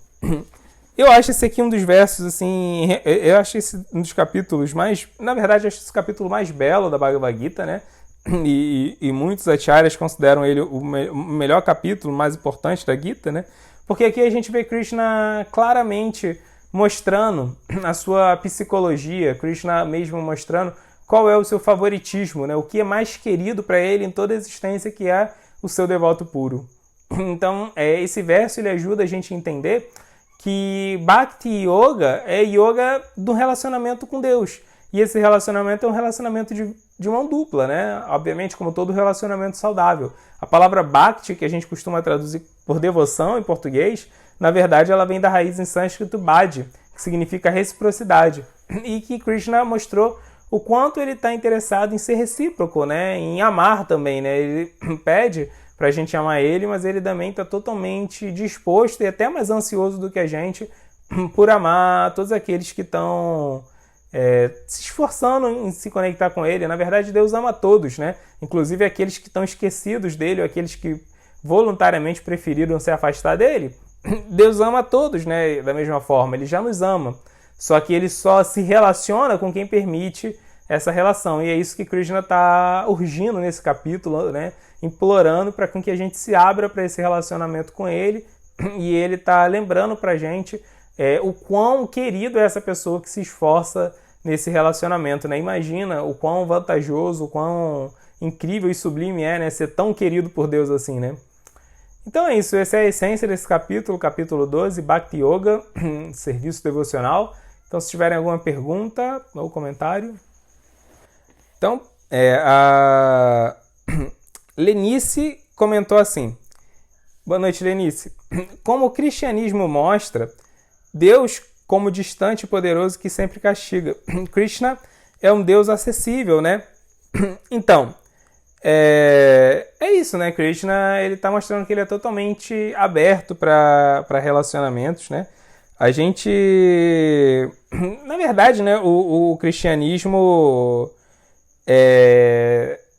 Eu acho esse aqui um dos versos, assim, eu acho esse um dos capítulos mais, na verdade, acho esse capítulo mais belo da Bhagavad Gita, né? E muitos acharyas consideram ele o melhor capítulo, mais importante da Gita, né? Porque aqui a gente vê Krishna claramente mostrando a sua psicologia, Krishna mesmo mostrando qual é o seu favoritismo, né? O que é mais querido para ele em toda a existência, que é o seu devoto puro. Então, esse verso ele ajuda a gente a entender que Bhakti Yoga é yoga do relacionamento com Deus. E esse relacionamento é um relacionamento de mão dupla, né? Obviamente, como todo relacionamento saudável. A palavra Bhakti, que a gente costuma traduzir por devoção em português, na verdade ela vem da raiz em sânscrito Bhadi, que significa reciprocidade. E que Krishna mostrou o quanto ele está interessado em ser recíproco, né? Em amar também, né? Ele pede para a gente amar ele, mas ele também está totalmente disposto e até mais ansioso do que a gente por amar todos aqueles que estão se esforçando em se conectar com ele. Na verdade, Deus ama todos, né? Inclusive aqueles que estão esquecidos dele, ou aqueles que voluntariamente preferiram se afastar dele. Deus ama todos, né? Da mesma forma, ele já nos ama. Só que ele só se relaciona com quem permite essa relação. E é isso que Krishna está urgindo nesse capítulo, né? Implorando para que a gente se abra para esse relacionamento com ele. E ele está lembrando para a gente o quão querido é essa pessoa que se esforça nesse relacionamento, né? Imagina o quão vantajoso, o quão incrível e sublime é, né? Ser tão querido por Deus assim, né? Então é isso, essa é a essência desse capítulo, capítulo 12, Bhakti Yoga, serviço devocional. Então, se tiverem alguma pergunta ou comentário. Então, Lenice comentou assim: boa noite, Lenice. Como o cristianismo mostra, Deus como distante e poderoso que sempre castiga. Krishna é um Deus acessível, né? Então, é isso, né? Krishna, ele tá mostrando que ele é totalmente aberto para relacionamentos, né? A gente... Na verdade, né? O cristianismo...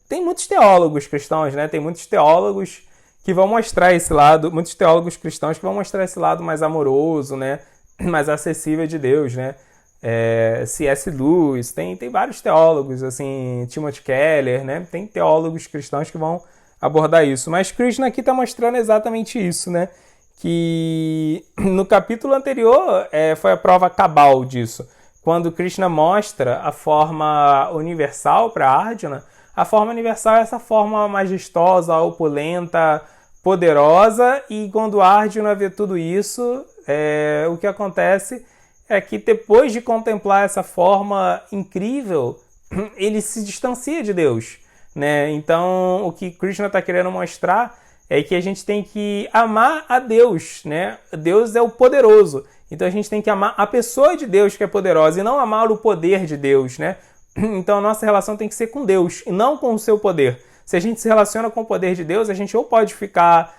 Tem muitos teólogos cristãos, né? Tem muitos teólogos que vão mostrar esse lado... Muitos teólogos cristãos que vão mostrar esse lado mais amoroso, né? Mais acessível de Deus, né? C.S. Lewis, tem vários teólogos, assim, Timothy Keller, né? Tem teólogos cristãos que vão abordar isso. Mas Krishna aqui está mostrando exatamente isso, né? Que no capítulo anterior foi a prova cabal disso. Quando Krishna mostra a forma universal para Arjuna, a forma universal é essa forma majestosa, opulenta, poderosa, e quando Arjuna vê tudo isso, o que acontece é que depois de contemplar essa forma incrível, ele se distancia de Deus, né? Então, o que Krishna está querendo mostrar é que a gente tem que amar a Deus, né? Deus é o poderoso, então a gente tem que amar a pessoa de Deus que é poderosa e não amar o poder de Deus, né? Então, a nossa relação tem que ser com Deus e não com o seu poder. Se a gente se relaciona com o poder de Deus, a gente ou pode ficar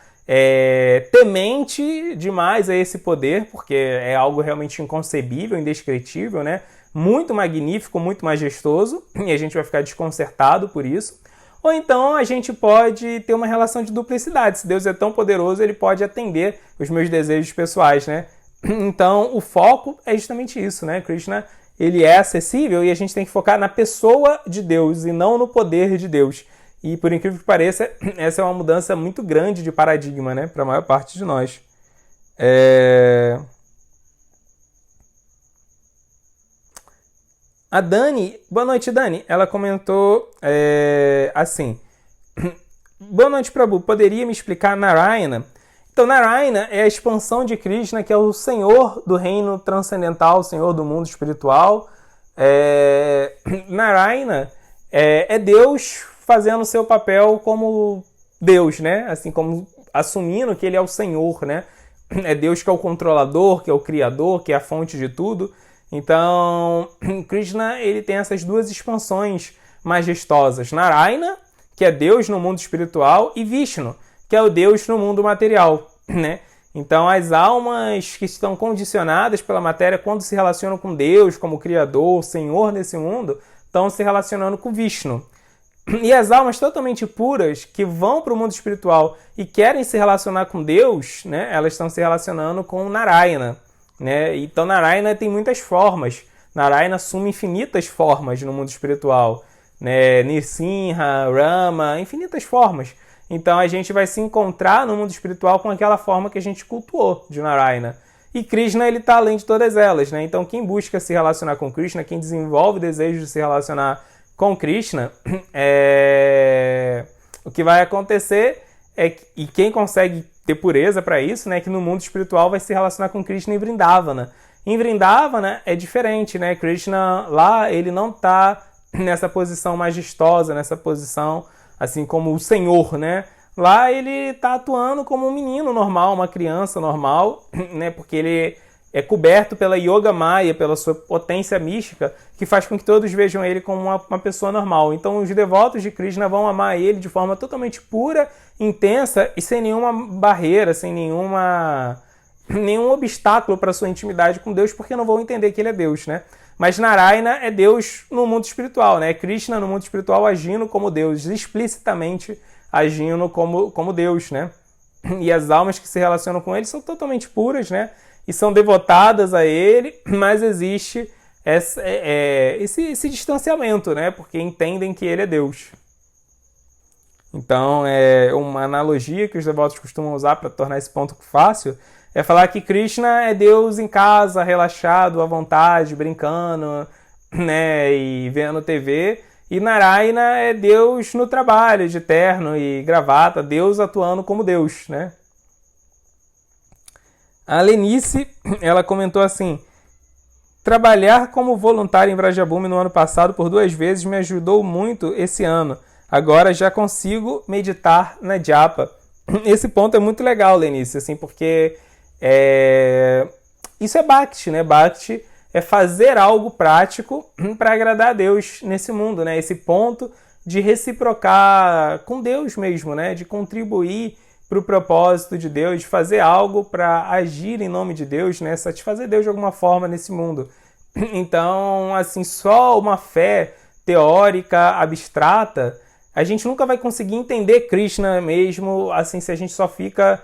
temente demais a esse poder, porque é algo realmente inconcebível, indescritível, né? Muito magnífico, muito majestoso, e a gente vai ficar desconcertado por isso. Ou então a gente pode ter uma relação de duplicidade. Se Deus é tão poderoso, ele pode atender os meus desejos pessoais, né? Então o foco é justamente isso, né? Krishna, ele é acessível e a gente tem que focar na pessoa de Deus e não no poder de Deus. E, por incrível que pareça, essa é uma mudança muito grande de paradigma, né? Para a maior parte de nós. A Dani, boa noite, Dani. Ela comentou assim: boa noite, Prabhu. Poderia me explicar Narayana? Então, Narayana é a expansão de Krishna, que é o Senhor do reino transcendental, o Senhor do mundo espiritual. Narayana é Deus fazendo o seu papel como Deus, né? Assim como assumindo que ele é o Senhor, né? É Deus que é o controlador, que é o criador, que é a fonte de tudo. Então, Krishna, ele tem essas duas expansões majestosas. Narayana, que é Deus no mundo espiritual, e Vishnu, que é o Deus no mundo material, né? Então, as almas que estão condicionadas pela matéria, quando se relacionam com Deus como Criador, Senhor nesse mundo, estão se relacionando com Vishnu. E as almas totalmente puras que vão para o mundo espiritual e querem se relacionar com Deus, né, elas estão se relacionando com Narayana, né? Então Narayana tem muitas formas. Narayana assume infinitas formas no mundo espiritual, né? Nrsimha, Rama, infinitas formas. Então a gente vai se encontrar no mundo espiritual com aquela forma que a gente cultuou de Narayana. E Krishna, ele está além de todas elas, né? Então quem busca se relacionar com Krishna, quem desenvolve o desejo de se relacionar com Krishna, o que vai acontecer e quem consegue ter pureza para isso, né, que no mundo espiritual vai se relacionar com Krishna em Vrindavana. Em Vrindavana é diferente, né? Krishna lá, ele não está nessa posição majestosa, nessa posição assim como o Senhor, né? Lá ele está atuando como um menino normal, uma criança normal, né? Porque ele é coberto pela Yoga Maya, pela sua potência mística, que faz com que todos vejam ele como uma pessoa normal. Então os devotos de Krishna vão amar ele de forma totalmente pura, intensa e sem nenhuma barreira, sem nenhum obstáculo para a sua intimidade com Deus, porque não vão entender que ele é Deus, né? Mas Narayana é Deus no mundo espiritual, né? Krishna no mundo espiritual agindo como Deus, explicitamente agindo como Deus, né? E as almas que se relacionam com ele são totalmente puras, né? E são devotadas a ele, mas existe esse distanciamento, né? Porque entendem que ele é Deus. Então, uma analogia que os devotos costumam usar para tornar esse ponto fácil é falar que Krishna é Deus em casa, relaxado, à vontade, brincando, né? E vendo TV. E Narayana é Deus no trabalho, de terno e gravata, Deus atuando como Deus, né? A Lenice, ela comentou assim: trabalhar como voluntária em Vrajabhumi no ano passado por 2 vezes me ajudou muito esse ano. agora já consigo meditar na japa. Esse ponto é muito legal, Lenice, assim, porque isso é Bhakti, né? Bhakti é fazer algo prático para agradar a Deus nesse mundo, né? Esse ponto de reciprocar com Deus mesmo, né? De contribuir para o propósito de Deus, de fazer algo para agir em nome de Deus, né? Satisfazer Deus de alguma forma nesse mundo. Então, assim, só uma fé teórica, abstrata, a gente nunca vai conseguir entender Krishna mesmo, assim, se a gente só fica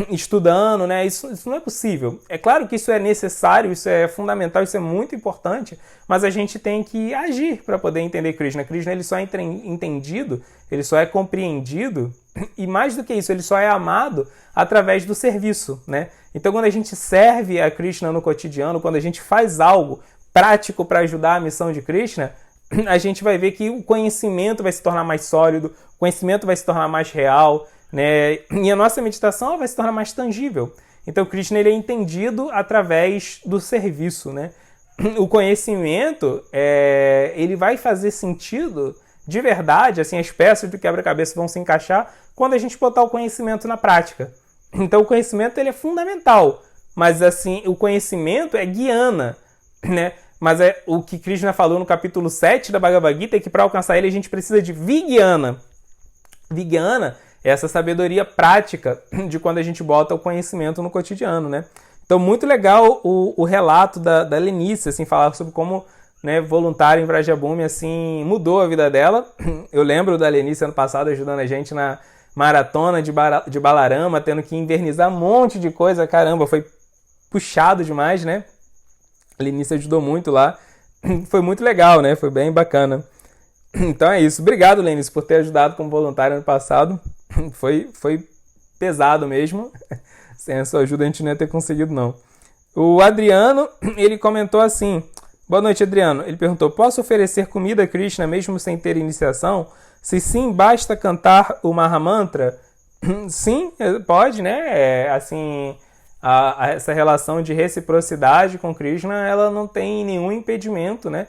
estudando, né? Isso não é possível. É claro que isso é necessário, isso é fundamental, isso é muito importante, mas a gente tem que agir para poder entender Krishna. Krishna, ele só é entendido, ele só é compreendido, e mais do que isso, ele só é amado através do serviço, né? Então, quando a gente serve a Krishna no cotidiano, quando a gente faz algo prático para ajudar a missão de Krishna, a gente vai ver que o conhecimento vai se tornar mais sólido, o conhecimento vai se tornar mais real, né? E a nossa meditação vai se tornar mais tangível. Então, Krishna, ele é entendido através do serviço, né? O conhecimento, ele vai fazer sentido de verdade, assim, as peças do quebra-cabeça vão se encaixar quando a gente botar o conhecimento na prática. Então, o conhecimento, ele é fundamental, mas, assim, o conhecimento é guiana, né? Mas o que Krishna falou no capítulo 7 da Bhagavad Gita é que para alcançar ele a gente precisa de Vijnana. Vijnana é essa sabedoria prática de quando a gente bota o conhecimento no cotidiano, né? Então, muito legal o relato da Lenice, assim, falar sobre como, né, voluntária em Vrajabhumi, assim, mudou a vida dela. Eu lembro da Lenice ano passado ajudando a gente na maratona de Balarama, tendo que invernizar um monte de coisa. Caramba, foi puxado demais, né? A Lenice ajudou muito lá. Foi muito legal, né? Foi bem bacana. Então é isso. Obrigado, Lenice, por ter ajudado como voluntário ano passado. Foi pesado mesmo. Sem a sua ajuda a gente não ia ter conseguido, não. O Adriano, ele comentou assim... Boa noite, Adriano. Ele perguntou, posso oferecer comida a Krishna mesmo sem ter iniciação? Se sim, basta cantar o Mahamantra? Sim, pode, né? Assim... essa relação de reciprocidade com Krishna, ela não tem nenhum impedimento, né?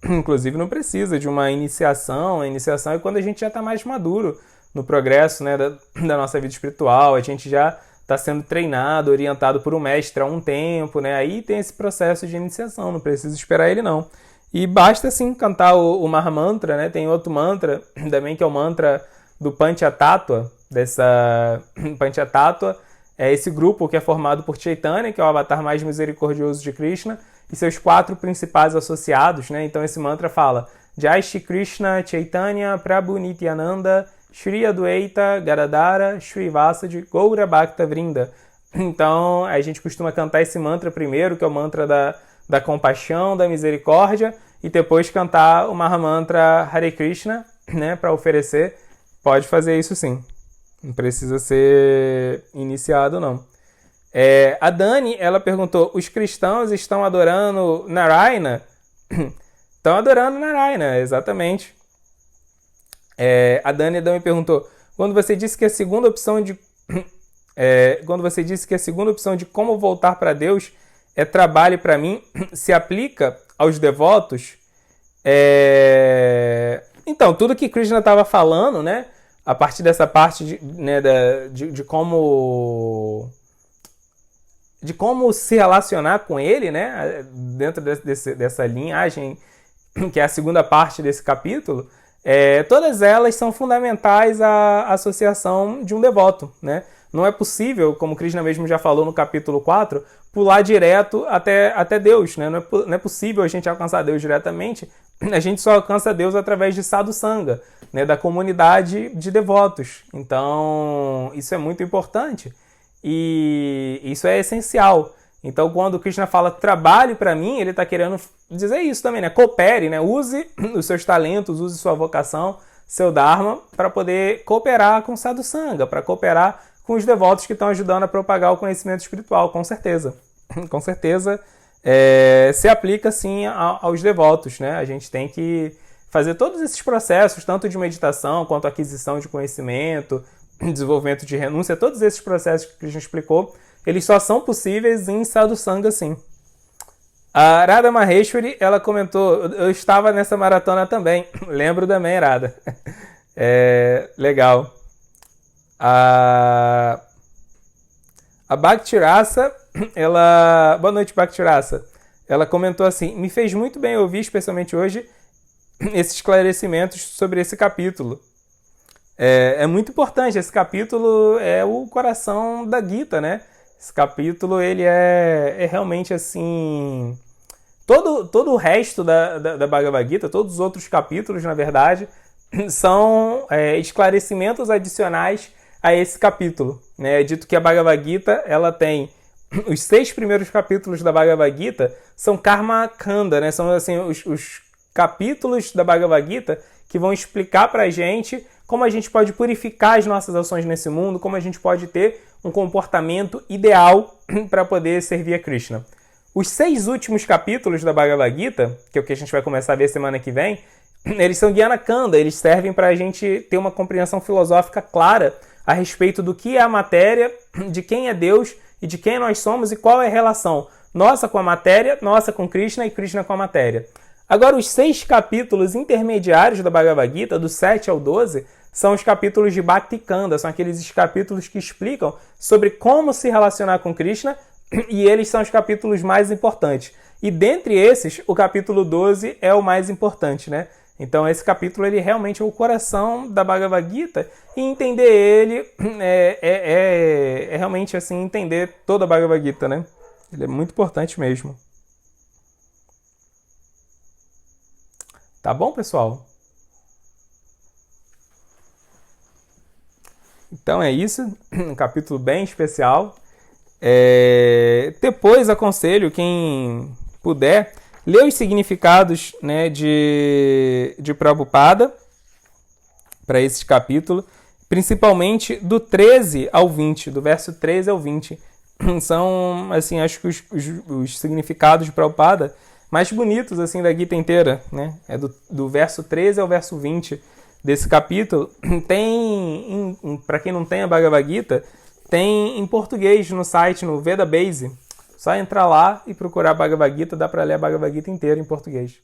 Inclusive não precisa de uma iniciação. A iniciação é quando a gente já está mais maduro no progresso, né, da nossa vida espiritual, a gente já está sendo treinado, orientado por um mestre há um tempo, né? Aí tem esse processo de iniciação, não precisa esperar ele não. E basta sim cantar o Mahamantra, né? Tem outro mantra também que é o mantra do Panchatattva, Panchatattva é esse grupo que é formado por Chaitanya, que é o avatar mais misericordioso de Krishna, e seus 4 principais associados, né? Então esse mantra fala Jai Shri Krishna Chaitanya Prabhu Nityananda Shri Adwaita Gadadara Shri Vasadi Gaura Bhakta Vrinda. Então a gente costuma cantar esse mantra primeiro, que é o mantra da compaixão, da misericórdia, e depois cantar o Mahamantra Hare Krishna, né? Para oferecer. Pode fazer isso sim. Não precisa ser iniciado, não. A Dani, ela perguntou, os cristãos estão adorando Narayana? Estão adorando Narayana, exatamente. A Dani também perguntou, quando você disse que a segunda opção de como voltar para Deus é trabalho para mim, se aplica aos devotos? Então, tudo que Krishna estava falando, né? A partir dessa parte de como se relacionar com ele, né? Dentro dessa linhagem, que é a segunda parte desse capítulo, todas elas são fundamentais à associação de um devoto, né? Não é possível, como Krishna mesmo já falou no capítulo 4, pular direto até Deus, né? Não é possível a gente alcançar Deus diretamente. A gente só alcança Deus através de sadhu sangha, né? Da comunidade de devotos. Então, isso é muito importante e isso é essencial. Então, quando Krishna fala trabalhe para mim, ele está querendo dizer isso também, né? Coopere, né? Use os seus talentos, use sua vocação, seu dharma, para poder cooperar com o sadhu sangha, para cooperar com os devotos que estão ajudando a propagar o conhecimento espiritual, com certeza. Com certeza, se aplica sim aos devotos, né? A gente tem que fazer todos esses processos, tanto de meditação quanto aquisição de conhecimento, desenvolvimento de renúncia, todos esses processos que a gente explicou, eles só são possíveis em sadhu sangha, sim. A Radha Maheshwari, ela comentou, eu estava nessa maratona também, lembro também, Radha. Legal. A Bhakti Rasa, ela... Boa noite, Bhakti Rasa. Ela comentou assim: me fez muito bem ouvir, especialmente hoje, esses esclarecimentos sobre esse capítulo. É muito importante. Esse capítulo é o coração da Gita, né? Esse capítulo, ele é realmente assim... Todo o resto da Bhagavad Gita, todos os outros capítulos, na verdade, são esclarecimentos adicionais a esse capítulo. Né? É dito que a Bhagavad Gita, ela tem... Os 6 primeiros capítulos da Bhagavad Gita são Karma Kanda, né? São assim, os capítulos da Bhagavad Gita que vão explicar pra gente como a gente pode purificar as nossas ações nesse mundo, como a gente pode ter um comportamento ideal para poder servir a Krishna. Os 6 últimos capítulos da Bhagavad Gita, que é o que a gente vai começar a ver semana que vem, eles são Jnana Kanda, eles servem para a gente ter uma compreensão filosófica clara a respeito do que é a matéria, de quem é Deus e de quem nós somos e qual é a relação nossa com a matéria, nossa com Krishna e Krishna com a matéria. Agora, os 6 capítulos intermediários da Bhagavad Gita, do 7 ao 12, são os capítulos de Bhakti Kanda, são aqueles capítulos que explicam sobre como se relacionar com Krishna, e eles são os capítulos mais importantes. E dentre esses, o capítulo 12 é o mais importante, né? Então esse capítulo ele realmente é o coração da Bhagavad Gita, e entender ele é realmente assim, entender toda a Bhagavad Gita, né? Ele é muito importante mesmo. Tá bom, pessoal? Então é isso, um capítulo bem especial. Depois aconselho quem puder ler os significados, né, de Prabhupada para esse capítulo, principalmente do 13 ao 20, do verso 13 ao 20. São, assim, acho que os significados de Prabhupada mais bonitos assim da Gita inteira, né? É do verso 13 ao verso 20 desse capítulo. Tem, para quem não tem a Bhagavad Gita, tem em português no site, no Veda Base. Só entrar lá e procurar a Bhagavad Gita, dá para ler a Bhagavad Gita inteira em português.